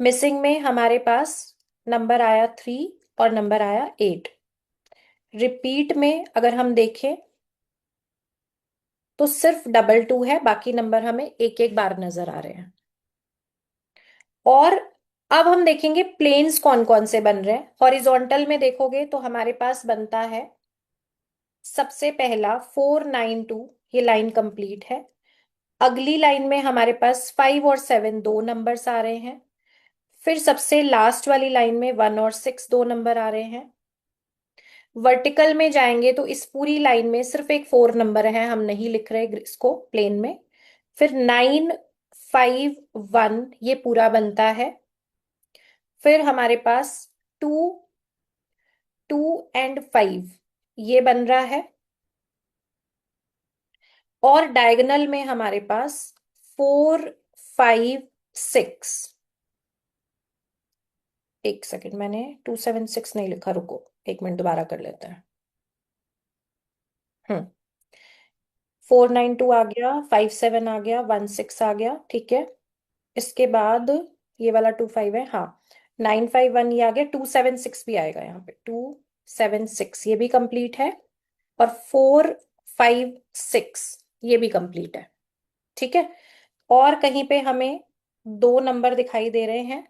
मिसिंग में हमारे पास नंबर आया 3 और नंबर आया 8। रिपीट में अगर हम देखें तो सिर्फ 2 2 है, बाकी नंबर हमें एक एक बार नजर आ रहे हैं। और अब हम देखेंगे प्लेन्स कौन कौन से बन रहे हैं। हॉरिजॉन्टल में देखोगे तो हमारे पास बनता है सबसे पहला 4 9 2, ये लाइन कंप्लीट है। अगली लाइन में हमारे पास 5 और 7 दो नंबर्स आ रहे हैं। फिर सबसे लास्ट वाली लाइन में 1 और 6 दो नंबर आ रहे हैं। वर्टिकल में जाएंगे तो इस पूरी लाइन में सिर्फ एक 4 नंबर है, हम नहीं लिख रहे इसको प्लेन में। फिर 9 5 1 ये पूरा बनता है। फिर हमारे पास 2 2 एंड 5 ये बन रहा है। और डायगोनल में हमारे पास 4 5 6। एक सेकंड, मैंने 2 7 6 नहीं लिखा, रुको 1 मिनट दोबारा कर लेते हैं। 4 9 2 आ गया, 5 7 आ गया, 1 6 आ गया, ठीक है। इसके बाद ये वाला 2 5 है, हाँ। 9 5 1 ये आ गया, 2 7 6 भी आएगा यहाँ पे, 2 7 6 ये भी कंप्लीट है। और 4 5 6 ये भी कंप्लीट है, ठीक है। और कहीं पे हमें दो नंबर दिखाई दे रहे हैं,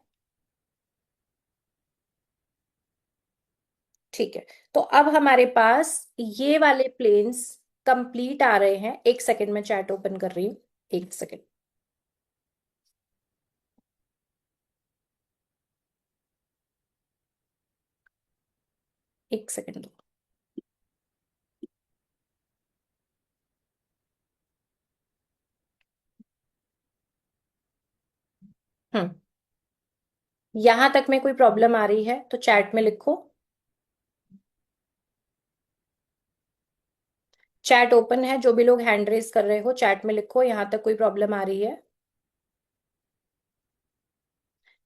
ठीक है। तो अब हमारे पास ये वाले प्लेन्स कंप्लीट आ रहे हैं। एक सेकंड में चैट ओपन कर रही हूँ, एक सेकंड। एक सेकंड दो। हम्म। यहां तक में कोई प्रॉब्लम आ रही है तो चैट में लिखो। चैट ओपन है, जो भी लोग हैंड रेज कर रहे हो चैट में लिखो यहां तक कोई प्रॉब्लम आ रही है।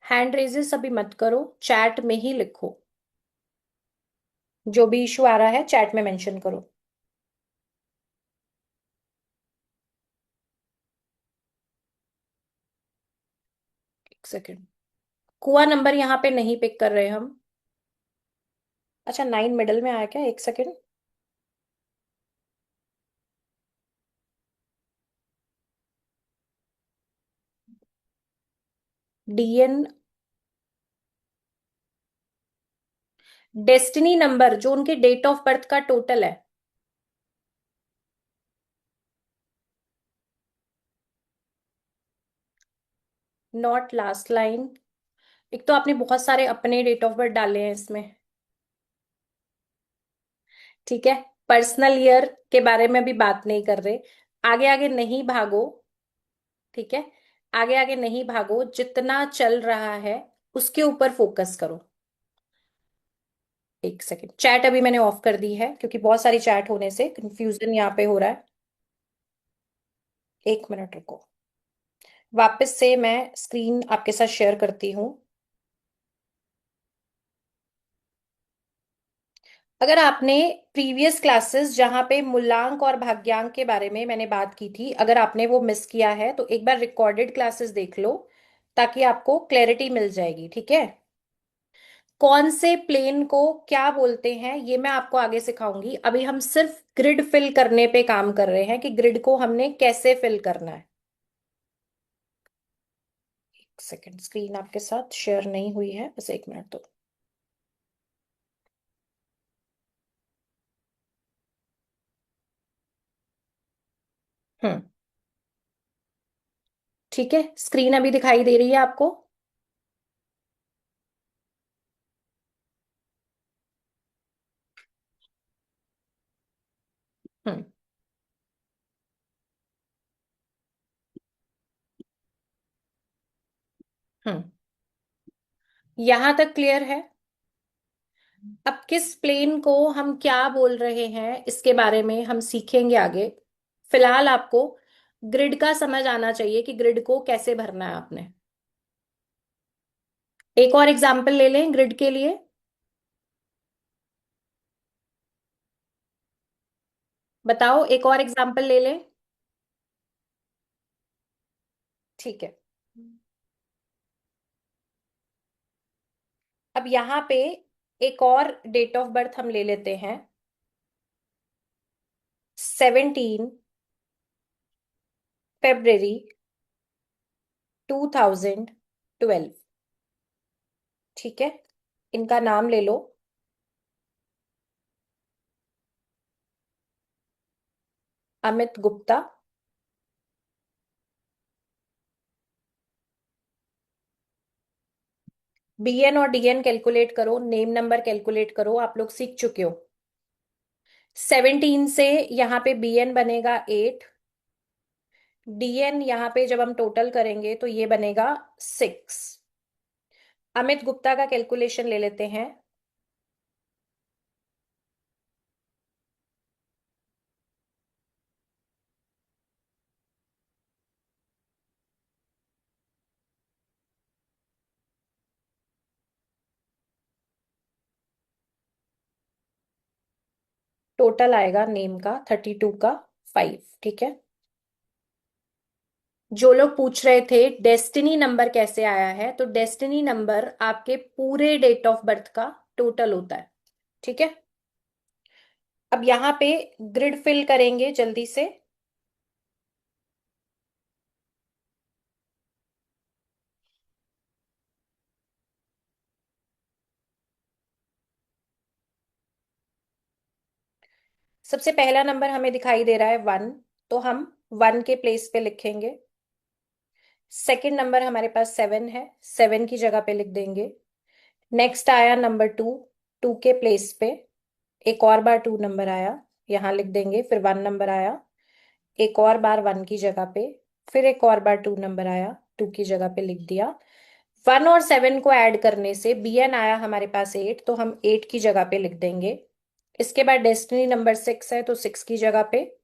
हैंड रेजेस अभी मत करो, चैट में ही लिखो। जो भी इशू आ रहा है चैट में मेंशन करो। एक सेकंड। कुआ नंबर यहाँ पे नहीं पिक कर रहे हम। अच्छा, 9 मिडल में आया क्या, एक सेकंड। डीएन डेस्टिनी नंबर जो उनके डेट ऑफ बर्थ का टोटल है। Not last line. एक तो आपने बहुत सारे अपने डेट ऑफ बर्थ डाले हैं इसमें, ठीक है। पर्सनल ईयर के बारे में भी बात नहीं कर रहे। आगे आगे नहीं भागो, ठीक है। आगे आगे नहीं भागो, जितना चल रहा है उसके ऊपर फोकस करो। एक सेकेंड, चैट अभी मैंने ऑफ कर दी है क्योंकि बहुत सारी चैट होने से कंफ्यूजन यहाँ पे हो रहा है। 1 मिनट रुको, वापस से मैं स्क्रीन आपके साथ शेयर करती हूँ। अगर आपने प्रीवियस क्लासेस जहां पे मूलांक और भाग्यांक के बारे में मैंने बात की थी, अगर आपने वो मिस किया है तो एक बार रिकॉर्डेड क्लासेस देख लो, ताकि आपको क्लैरिटी मिल जाएगी, ठीक है। कौन से प्लेन को क्या बोलते हैं ये मैं आपको आगे सिखाऊंगी। अभी हम सिर्फ ग्रिड फिल करने पे काम कर रहे हैं कि ग्रिड को हमने कैसे फिल करना है। एक सेकेंड, स्क्रीन आपके साथ शेयर नहीं हुई है, बस 1 मिनट तो। हम्म। ठीक है, स्क्रीन अभी दिखाई दे रही है आपको। हम्म। हम्म। यहां तक क्लियर है। अब किस प्लेन को हम क्या बोल रहे हैं इसके बारे में हम सीखेंगे आगे। फिलहाल आपको ग्रिड का समझ आना चाहिए कि ग्रिड को कैसे भरना है आपने। एक और एग्जाम्पल ले लें ग्रिड के लिए। बताओ, एक और एग्जाम्पल ले लें। ठीक है। अब यहाँ पे एक और डेट ऑफ बर्थ हम ले लेते हैं। 17 फरवरी 2012। ठीक है। इनका नाम ले लो। अमित गुप्ता। बीएन और डीएन कैलकुलेट करो, नेम नंबर कैलकुलेट करो, आप लोग सीख चुके हो। 17 से यहाँ पे बीएन बनेगा 8। डीएन यहाँ पे जब हम टोटल करेंगे तो ये बनेगा 6। अमित गुप्ता का कैलकुलेशन ले लेते हैं। टोटल आएगा नेम का 32 का 5। ठीक है। जो लोग पूछ रहे थे डेस्टिनी नंबर कैसे आया है, तो डेस्टिनी नंबर आपके पूरे डेट ऑफ बर्थ का टोटल होता है। ठीक है। अब यहाँ पे ग्रिड फिल करेंगे जल्दी से। सबसे पहला नंबर हमें दिखाई दे रहा है 1, तो हम 1 के प्लेस पे लिखेंगे। सेकंड नंबर हमारे पास 7 है, 7 की जगह पे लिख देंगे। नेक्स्ट आया नंबर 2, 2 के प्लेस पे एक और बार 2 नंबर आया, यहाँ लिख देंगे। फिर 1 नंबर आया, एक और बार 1 की जगह पे। फिर एक और बार 2 नंबर आया, 2 की जगह पे लिख दिया। 1 और 7 को ऐड करने से बीएन आया हमारे पास 8, तो हम 8 की जगह पे लिख देंगे। इसके बाद डेस्टिनी नंबर 6 है, तो 6 की जगह पे।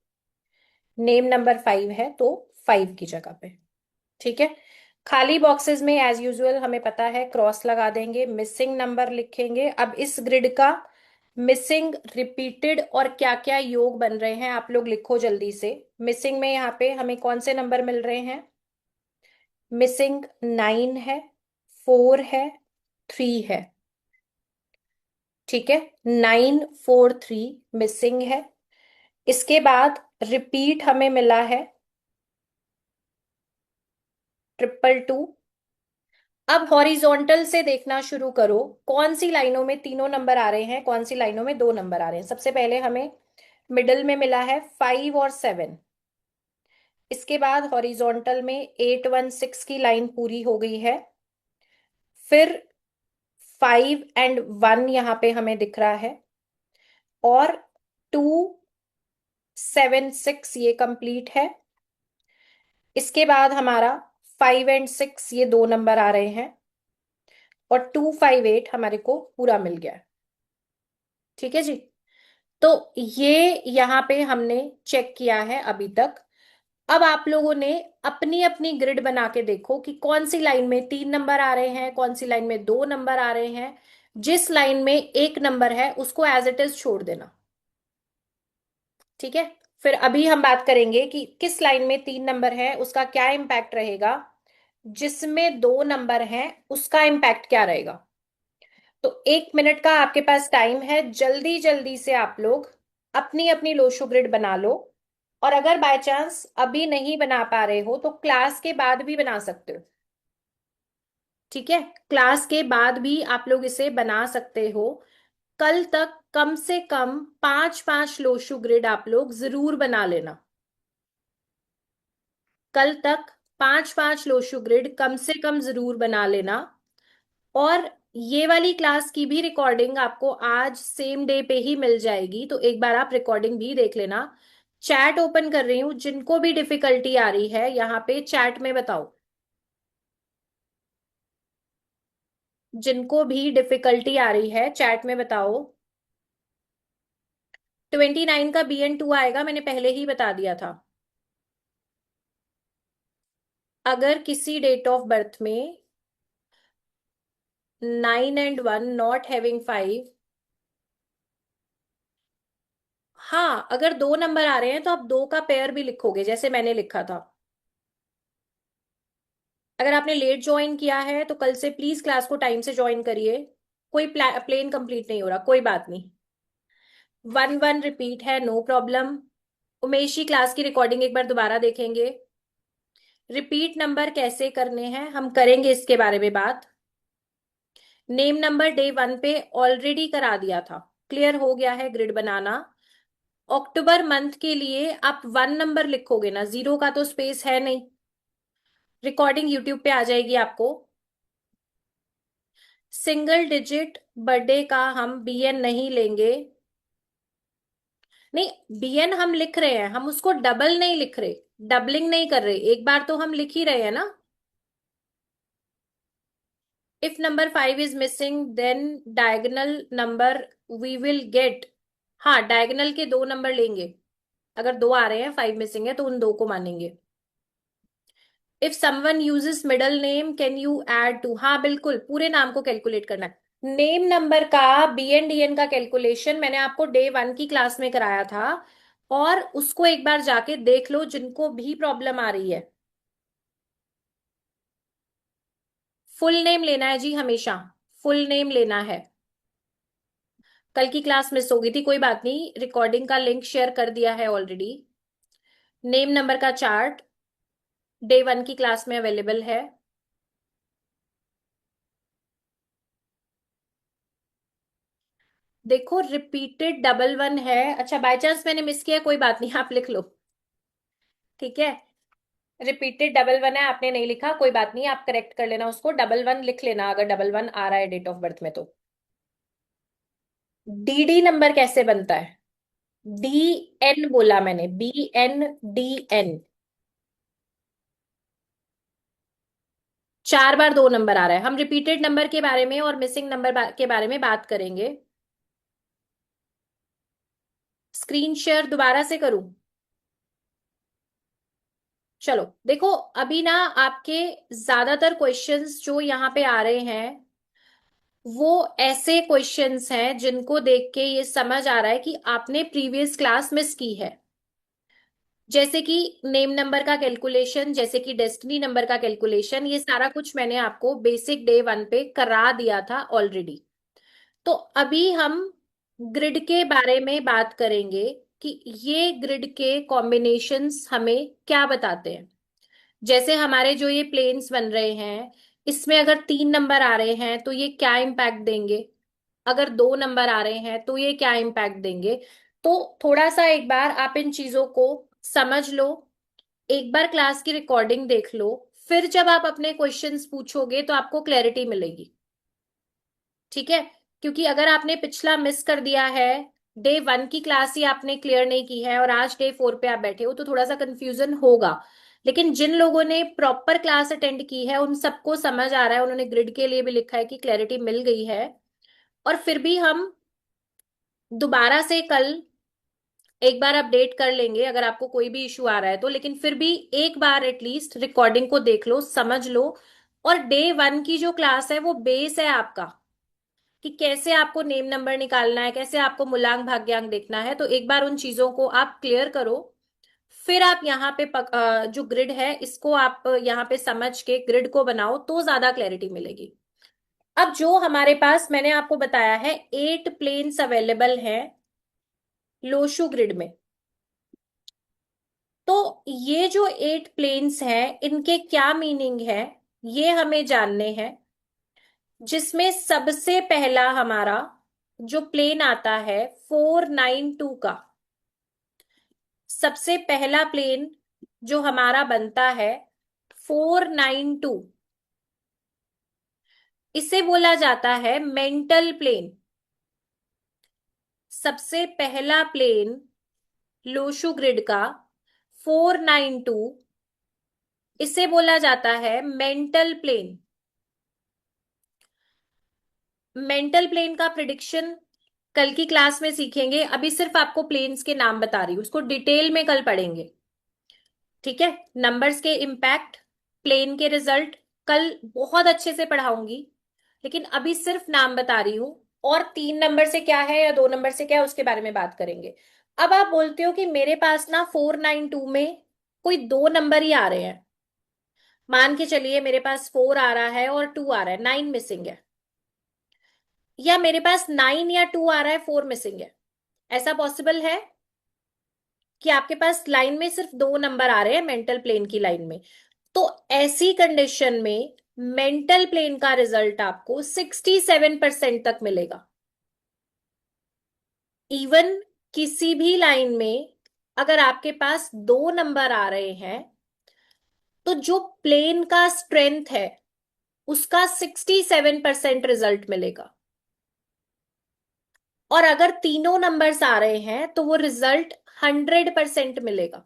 नेम नंबर 5 है, तो 5 की जगह पे। ठीक है। खाली बॉक्सेस में एज यूजुअल हमें पता है क्रॉस लगा देंगे, मिसिंग नंबर लिखेंगे। अब इस ग्रिड का मिसिंग, रिपीटेड और क्या क्या योग बन रहे हैं आप लोग लिखो जल्दी से। मिसिंग में यहाँ पे हमें कौन से नंबर मिल रहे हैं? मिसिंग 9 है, 4 है, 3 है। ठीक है। 943 मिसिंग है। इसके बाद रिपीट हमें मिला है 222। अब हॉरिजॉन्टल से देखना शुरू करो, कौन सी लाइनों में तीनों नंबर आ रहे हैं, कौन सी लाइनों में दो नंबर आ रहे हैं। सबसे पहले हमें मिडिल में मिला है 5 और 7। इसके बाद हॉरिजॉन्टल में 816 की लाइन पूरी हो गई है। फिर 5 और 1 यहाँ पे हमें दिख रहा है, और 276 ये कंप्लीट है। इसके बाद हमारा 5 और 6 ये दो नंबर आ रहे हैं, और 258 हमारे को पूरा मिल गया है। ठीक है जी। तो ये यहाँ पे हमने चेक किया है अभी तक। अब आप लोगों ने अपनी अपनी ग्रिड बना के देखो कि कौन सी लाइन में 3 नंबर आ रहे हैं, कौन सी लाइन में 2 नंबर आ रहे हैं। जिस लाइन में 1 नंबर है उसको एज इट इज छोड़ देना। ठीक है। फिर अभी हम बात करेंगे कि किस लाइन में 3 नंबर है उसका क्या इम्पैक्ट रहेगा, जिसमें 2 नंबर हैं उसका इम्पैक्ट क्या रहेगा। तो 1 मिनट का आपके पास टाइम है, जल्दी जल्दी से आप लोग अपनी अपनी लोशो ग्रिड बना लो। और अगर बाय चांस अभी नहीं बना पा रहे हो तो क्लास के बाद भी बना सकते हो। ठीक है। क्लास के बाद भी आप लोग इसे बना सकते हो। कल तक कम से कम 5-5 लोशो ग्रिड आप लोग जरूर बना लेना। कल तक 5-5 लोशो ग्रिड कम से कम जरूर बना लेना। और ये वाली क्लास की भी रिकॉर्डिंग आपको आज सेम डे पे ही मिल जाएगी, तो एक बार आप रिकॉर्डिंग भी देख लेना। चैट ओपन कर रही हूँ, जिनको भी डिफिकल्टी आ रही है यहाँ पे चैट में बताओ। जिनको भी डिफिकल्टी आ रही है चैट में बताओ। 29 का BN2 आएगा, मैंने पहले ही बता दिया था। अगर किसी डेट ऑफ बर्थ में 9 and 1 नॉट हैविंग 5, हाँ अगर दो नंबर आ रहे हैं तो आप दो का पेयर भी लिखोगे जैसे मैंने लिखा था। अगर आपने लेट ज्वाइन किया है तो कल से प्लीज क्लास को टाइम से ज्वाइन करिए। कोई प्लेन कंप्लीट नहीं हो रहा, कोई बात नहीं। 1 1 रिपीट है, no problem. Umesh ji class की रिकॉर्डिंग एक बार दोबारा देखेंगे। रिपीट नंबर कैसे करने हैं हम करेंगे इसके बारे में बात। नेम नंबर डे 1 पे ऑलरेडी करा दिया था, क्लियर हो गया है ग्रिड बनाना। अक्टूबर मंथ के लिए आप 1 नंबर लिखोगे ना, जीरो का तो स्पेस है नहीं। रिकॉर्डिंग यूट्यूब पे आ जाएगी आपको। सिंगल डिजिट बर्थडे का हम बीएन नहीं लेंगे। नहीं, बीएन हम लिख रहे हैं, हम उसको डबल नहीं लिख रहे, डबलिंग नहीं कर रहे, एक बार तो हम लिख ही रहे हैं ना। If number 5 is missing then diagonal number we will get. हाँ डायगोनल के दो नंबर लेंगे। अगर दो आ रहे हैं 5 मिसिंग है तो उन दो को मानेंगे। If someone uses middle name can you add to, हाँ बिल्कुल पूरे नाम को कैलकुलेट करना है। नेम नंबर का बीएनडीएन का कैलकुलेशन मैंने आपको डे 1 की क्लास में कराया था, और उसको एक बार जाके देख लो जिनको भी प्रॉब्लम आ रही है। फुल नेम लेना है जी, हमेशा फुल नेम लेना है। कल की क्लास मिस हो गई थी, कोई बात नहीं, रिकॉर्डिंग का लिंक शेयर कर दिया है ऑलरेडी। नेम नंबर का चार्ट डे 1 की क्लास में अवेलेबल है। देखो रिपीटेड डबल 1 है, अच्छा बाय चांस मैंने मिस किया, कोई बात नहीं आप लिख लो। ठीक है, रिपीटेड डबल 1 है, आपने नहीं लिखा कोई बात नहीं, आप करेक्ट कर लेना उसको, डबल 1 लिख लेना अगर डबल 1 आ रहा है डेट ऑफ बर्थ में तो। डीडी नंबर कैसे बनता है? डी एन बोला मैंने, BNDN। 4 बार 2 नंबर आ रहा है, हम रिपीटेड नंबर के बारे में और मिसिंग नंबर के बारे में बात करेंगे। स्क्रीन शेयर दोबारा से करूं? चलो देखो, अभी ना आपके ज्यादातर क्वेश्चंस जो यहाँ पे आ रहे हैं वो ऐसे क्वेश्चंस हैं जिनको देख के ये समझ आ रहा है कि आपने प्रीवियस क्लास मिस की है। जैसे कि नेम नंबर का कैलकुलेशन, जैसे कि डेस्टिनी नंबर का कैलकुलेशन, ये सारा कुछ मैंने आपको बेसिक डे 1 पे करा दिया था ऑलरेडी। तो अभी हम ग्रिड के बारे में बात करेंगे कि ये ग्रिड के कॉम्बिनेशंस हमें क्या बताते हैं। जैसे हमारे जो ये प्लेन्स बन रहे हैं, इसमें अगर 3 नंबर आ रहे हैं तो ये क्या इम्पैक्ट देंगे, अगर 2 नंबर आ रहे हैं तो ये क्या इम्पैक्ट देंगे। तो थोड़ा सा एक बार आप इन चीजों को समझ लो, एक बार क्लास की रिकॉर्डिंग देख लो, फिर जब आप अपने क्वेश्चंस पूछोगे तो आपको क्लैरिटी मिलेगी। ठीक है, क्योंकि अगर आपने पिछला मिस कर दिया है, डे 1 की क्लास ही आपने क्लियर नहीं की है और आज डे 4 पे आप बैठे हो तो थोड़ा सा कंफ्यूजन होगा। लेकिन जिन लोगों ने प्रॉपर क्लास अटेंड की है उन सबको समझ आ रहा है, उन्होंने ग्रिड के लिए भी लिखा है कि क्लैरिटी मिल गई है। और फिर भी हम दोबारा से कल एक बार अपडेट कर लेंगे अगर आपको कोई भी इशू आ रहा है तो, लेकिन फिर भी एक बार एटलीस्ट रिकॉर्डिंग को देख लो, समझ लो। और डे 1 की जो क्लास है वो बेस है आपका, कि कैसे आपको नेम नंबर निकालना है, कैसे आपको मूलांक भाग्यांक देखना है, तो एक बार उन चीजों को आप क्लियर करो। फिर आप यहाँ पे जो ग्रिड है इसको आप यहाँ पे समझ के ग्रिड को बनाओ तो ज्यादा क्लैरिटी मिलेगी। अब जो हमारे पास मैंने आपको बताया है 8 प्लेन्स अवेलेबल हैं लोशु ग्रिड में। तो ये जो 8 प्लेन्स हैं इनके क्या मीनिंग है ये हमें जानने हैं। जिसमें सबसे पहला हमारा जो प्लेन आता है 492 का, सबसे पहला प्लेन जो हमारा बनता है 492, इसे बोला जाता है मेंटल प्लेन। सबसे पहला प्लेन लोशु ग्रिड का 492, इसे बोला जाता है मेंटल प्लेन। मेंटल प्लेन का प्रिडिक्शन कल की क्लास में सीखेंगे, अभी सिर्फ आपको प्लेन्स के नाम बता रही हूं, उसको डिटेल में कल पढ़ेंगे। ठीक है, नंबर्स के इम्पैक्ट, प्लेन के रिजल्ट कल बहुत अच्छे से पढ़ाऊंगी, लेकिन अभी सिर्फ नाम बता रही हूँ। और 3 नंबर से क्या है या 2 नंबर से क्या है उसके बारे में बात करेंगे। अब आप बोलते हो कि मेरे पास ना 492 में कोई 2 नंबर ही आ रहे हैं। मान के चलिए मेरे पास 4 आ रहा है और 2 आ रहा है, 9 मिसिंग है। या मेरे पास 9 या 2 आ रहा है, 4 मिसिंग है। ऐसा पॉसिबल है कि आपके पास लाइन में सिर्फ 2 नंबर आ रहे हैं, मेंटल प्लेन की लाइन में। तो ऐसी कंडीशन में मेंटल प्लेन का रिजल्ट आपको 67% तक मिलेगा। इवन किसी भी लाइन में अगर आपके पास 2 नंबर आ रहे हैं, तो जो प्लेन का स्ट्रेंथ है उसका 67% रिजल्ट मिलेगा। और अगर तीनों नंबर्स आ रहे हैं तो वो रिजल्ट 100% मिलेगा।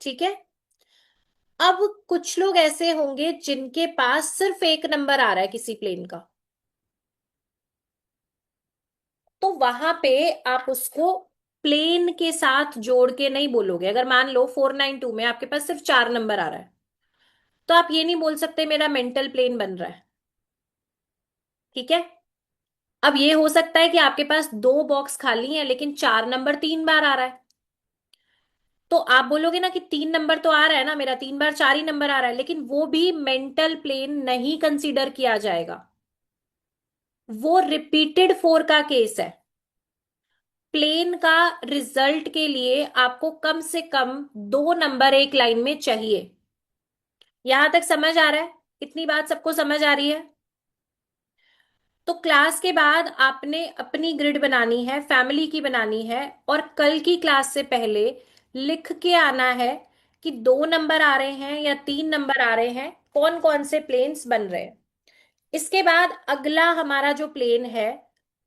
ठीक है। अब कुछ लोग ऐसे होंगे जिनके पास सिर्फ एक नंबर आ रहा है किसी प्लेन का, तो वहां पे आप उसको प्लेन के साथ जोड़ के नहीं बोलोगे। अगर मान लो 492 में आपके पास सिर्फ 4 नंबर आ रहा है, तो आप ये नहीं बोल सकते मेरा मेंटल प्लेन बन रहा है। ठीक है। अब ये हो सकता है कि आपके पास 2 बॉक्स खाली हैं लेकिन 4 नंबर 3 बार आ रहा है, तो आप बोलोगे ना कि 3 नंबर तो आ रहा है ना, मेरा 3 बार 4 ही नंबर आ रहा है, लेकिन वो भी मेंटल प्लेन नहीं कंसीडर किया जाएगा। वो रिपीटेड 4 का केस है। प्लेन का रिजल्ट के लिए आपको कम से कम 2 नंबर एक लाइन में चाहिए। यहां तक समझ आ रहा है? इतनी बात सबको समझ आ रही है? तो क्लास के बाद आपने अपनी ग्रिड बनानी है, फैमिली की बनानी है, और कल की क्लास से पहले लिख के आना है कि 2 नंबर आ रहे हैं या 3 नंबर आ रहे हैं, कौन कौन से प्लेन्स बन रहे हैं। इसके बाद अगला हमारा जो प्लेन है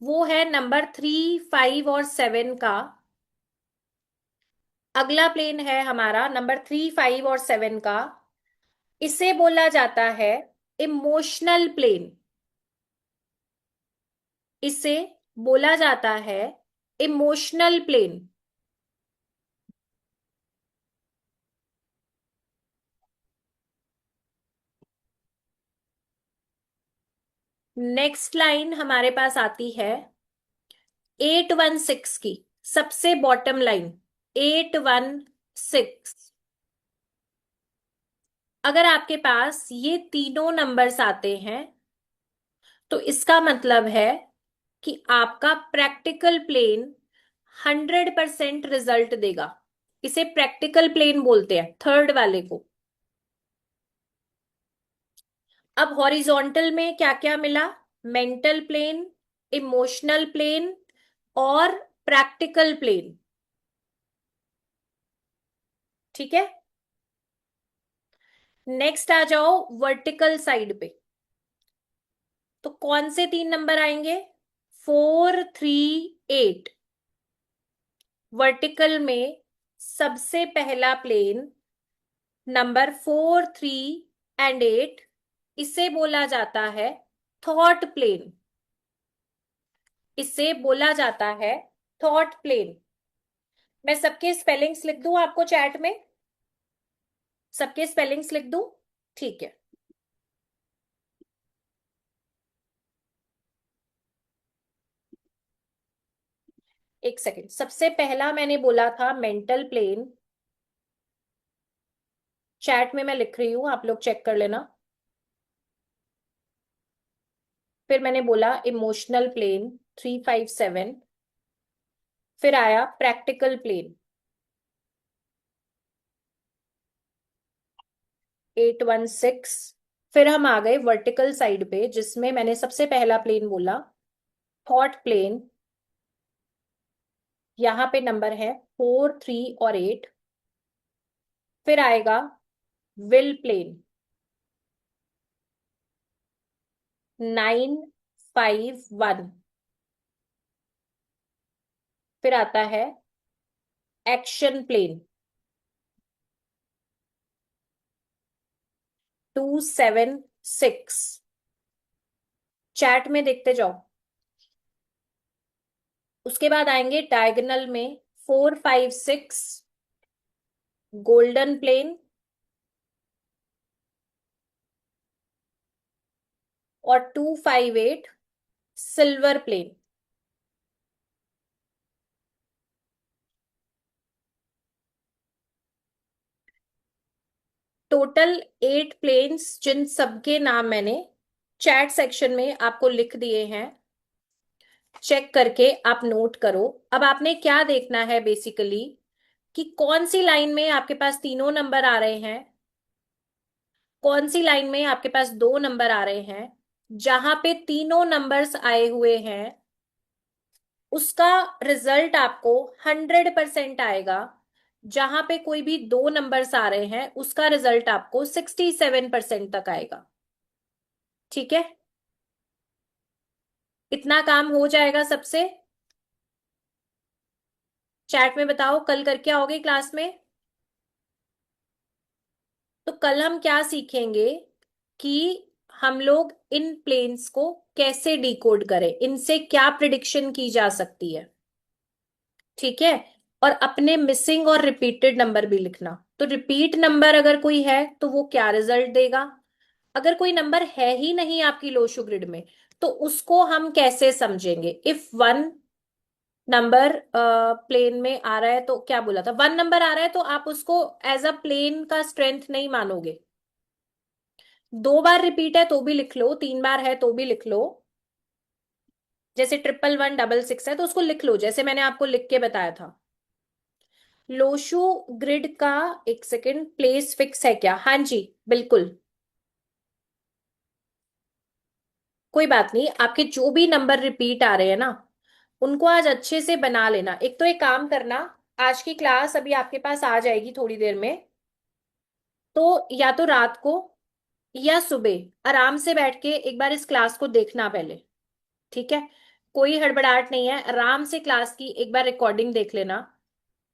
वो है नंबर 3, 5 और 7 का। अगला प्लेन है हमारा नंबर 3, 5 और 7 का। इसे बोला जाता है इमोशनल प्लेन। इसे बोला जाता है इमोशनल प्लेन। नेक्स्ट लाइन हमारे पास आती है 816 की, सबसे बॉटम लाइन 816। अगर आपके पास ये तीनों नंबर्स आते हैं तो इसका मतलब है कि आपका प्रैक्टिकल प्लेन 100% रिजल्ट देगा। इसे प्रैक्टिकल प्लेन बोलते हैं, थर्ड वाले को। अब हॉरिजॉन्टल में क्या क्या मिला? मेंटल प्लेन, इमोशनल प्लेन और प्रैक्टिकल प्लेन। ठीक है। नेक्स्ट आ जाओ वर्टिकल साइड पे। तो कौन से 3 नंबर आएंगे? 4, 3, 8। वर्टिकल में सबसे पहला प्लेन नंबर 4, 3 एंड 8, इसे बोला जाता है थॉट प्लेन। इसे बोला जाता है थॉट प्लेन। मैं सबके स्पेलिंग्स लिख दूं आपको चैट में? सबके स्पेलिंग्स लिख दूं? ठीक है। एक सेकंड, सबसे पहला मैंने बोला था मेंटल प्लेन। चैट में मैं लिख रही हूं, आप लोग चेक कर लेना। फिर मैंने बोला इमोशनल प्लेन 3, 5, 7। फिर आया प्रैक्टिकल प्लेन 816। फिर हम आ गए वर्टिकल साइड पे जिसमें मैंने सबसे पहला प्लेन बोला थॉट प्लेन। यहां पे नंबर है 4, 3 और 8। फिर आएगा विल प्लेन 9, 5, 1। फिर आता है एक्शन प्लेन 2, 7, 6। चैट में देखते जाओ। उसके बाद आएंगे डायगोनल में 4, 5, 6। गोल्डन प्लेन और 258 सिल्वर प्लेन। टोटल 8 प्लेन्स, जिन सबके नाम मैंने चैट सेक्शन में आपको लिख दिए हैं। चेक करके आप नोट करो। अब आपने क्या देखना है बेसिकली, कि कौन सी लाइन में आपके पास तीनों नंबर आ रहे हैं, कौन सी लाइन में आपके पास दो नंबर आ रहे हैं। जहां पे तीनों नंबर्स आए हुए हैं उसका रिजल्ट आपको 100% आएगा। जहां पे कोई भी दो नंबर्स आ रहे हैं उसका रिजल्ट आपको 67% तक आएगा। ठीक है, इतना काम हो जाएगा सबसे। चैट में बताओ कल करके आओगे क्लास में। तो कल हम क्या सीखेंगे कि हम लोग इन प्लेन्स को कैसे डिकोड करें, इनसे क्या प्रिडिक्शन की जा सकती है। ठीक है, और अपने मिसिंग और रिपीटेड नंबर भी लिखना। तो रिपीट नंबर अगर कोई है तो वो क्या रिजल्ट देगा, अगर कोई नंबर है ही नहीं आपकी लोशो ग्रिड में तो उसको हम कैसे समझेंगे। इफ वन नंबर प्लेन में आ रहा है, तो क्या बोला था, वन नंबर आ रहा है तो आप उसको एज अ प्लेन का स्ट्रेंथ नहीं मानोगे। दो बार रिपीट है तो भी लिख लो, तीन बार है तो भी लिख लो। जैसे 11166 है तो उसको लिख लो जैसे मैंने आपको लिख के बताया था। लोशो ग्रिड का, एक सेकेंड, प्लेस फिक्स है क्या, हाँ जी बिल्कुल। कोई बात नहीं, आपके जो भी नंबर रिपीट आ रहे हैं ना उनको आज अच्छे से बना लेना। एक तो एक काम करना, आज की क्लास अभी आपके पास आ जाएगी थोड़ी देर में, तो या तो रात को या सुबह आराम से बैठ के एक बार इस क्लास को देखना पहले। ठीक है, कोई हड़बड़ाहट नहीं है, आराम से क्लास की एक बार रिकॉर्डिंग देख लेना।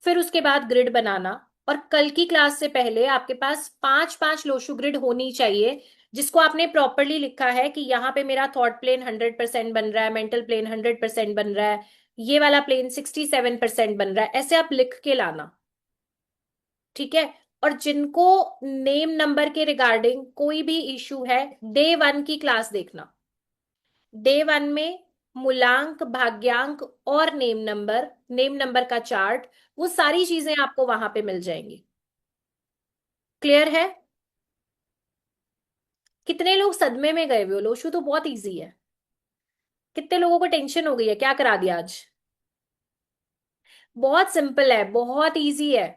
फिर उसके बाद ग्रिड बनाना। और कल की क्लास से पहले आपके पास पांच पांच लोशु ग्रिड होनी चाहिए, जिसको आपने प्रॉपरली लिखा है कि यहाँ पे मेरा थॉट प्लेन 100% बन रहा है, मेंटल प्लेन 100% बन रहा है, ये वाला प्लेन 67% बन रहा है, ऐसे आप लिख के लाना। ठीक है, और जिनको नेम नंबर के रिगार्डिंग कोई भी इशू है, डे वन की क्लास देखना। डे वन में मूलांक, भाग्यांक और नेम नंबर का चार्ट, वो सारी चीजें आपको वहां पे मिल जाएंगी। क्लियर है। कितने लोग सदमे में गए हुए हो, लोशु तो बहुत इजी है। कितने लोगों को टेंशन हो गई है, क्या करा दिया आज। बहुत सिंपल है, बहुत इजी है।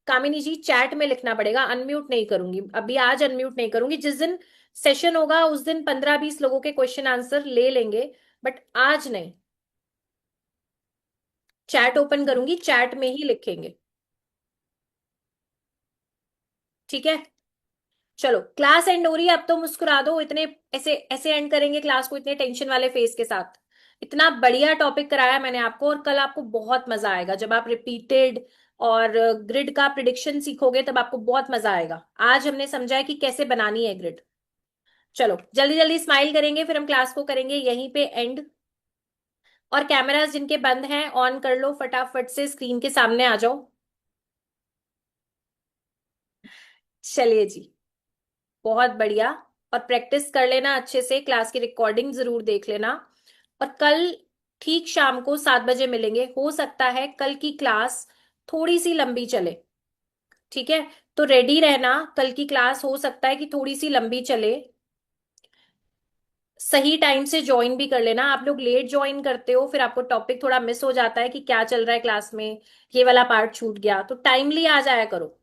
कामिनी जी चैट में लिखना पड़ेगा, अनम्यूट नहीं करूंगी अभी, आज अनम्यूट नहीं करूंगी। जिस दिन सेशन होगा उस दिन 15-20 लोगों के क्वेश्चन आंसर ले लेंगे, बट आज नहीं। चैट ओपन करूंगी, चैट में ही लिखेंगे। ठीक है, चलो क्लास एंड हो रही है, अब तो मुस्कुरा दो। इतने ऐसे ऐसे एंड करेंगे क्लास को इतने टेंशन वाले फेस के साथ। इतना बढ़िया टॉपिक कराया मैंने आपको, और कल आपको बहुत मजा आएगा जब आप रिपीटेड और ग्रिड का प्रिडिक्शन सीखोगे, तब आपको बहुत मजा आएगा। आज हमने समझा है कि कैसे बनानी है ग्रिड। चलो जल्दी जल्दी स्माइल करेंगे, फिर हम क्लास को करेंगे यहीं पे एंड। और कैमरास जिनके बंद हैं ऑन कर लो, फटाफट से स्क्रीन के सामने आ जाओ। चलिए जी, बहुत बढ़िया। और प्रैक्टिस कर लेना अच्छे से, क्लास की रिकॉर्डिंग जरूर देख लेना। और कल ठीक शाम को 7 बजे मिलेंगे। हो सकता है कल की क्लास थोड़ी सी लंबी चले। ठीक है, तो रेडी रहना, कल की क्लास हो सकता है कि थोड़ी सी लंबी चले। सही टाइम से ज्वाइन भी कर लेना। आप लोग लेट ज्वाइन करते हो, फिर आपको टॉपिक थोड़ा मिस हो जाता है कि क्या चल रहा है क्लास में, ये वाला पार्ट छूट गया, तो टाइमली आ जाया करो।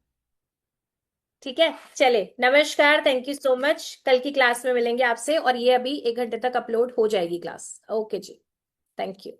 ठीक है, चले नमस्कार, थैंक यू सो मच। कल की क्लास में मिलेंगे आपसे, और ये अभी 1 घंटे तक अपलोड हो जाएगी क्लास। ओके जी, थैंक यू।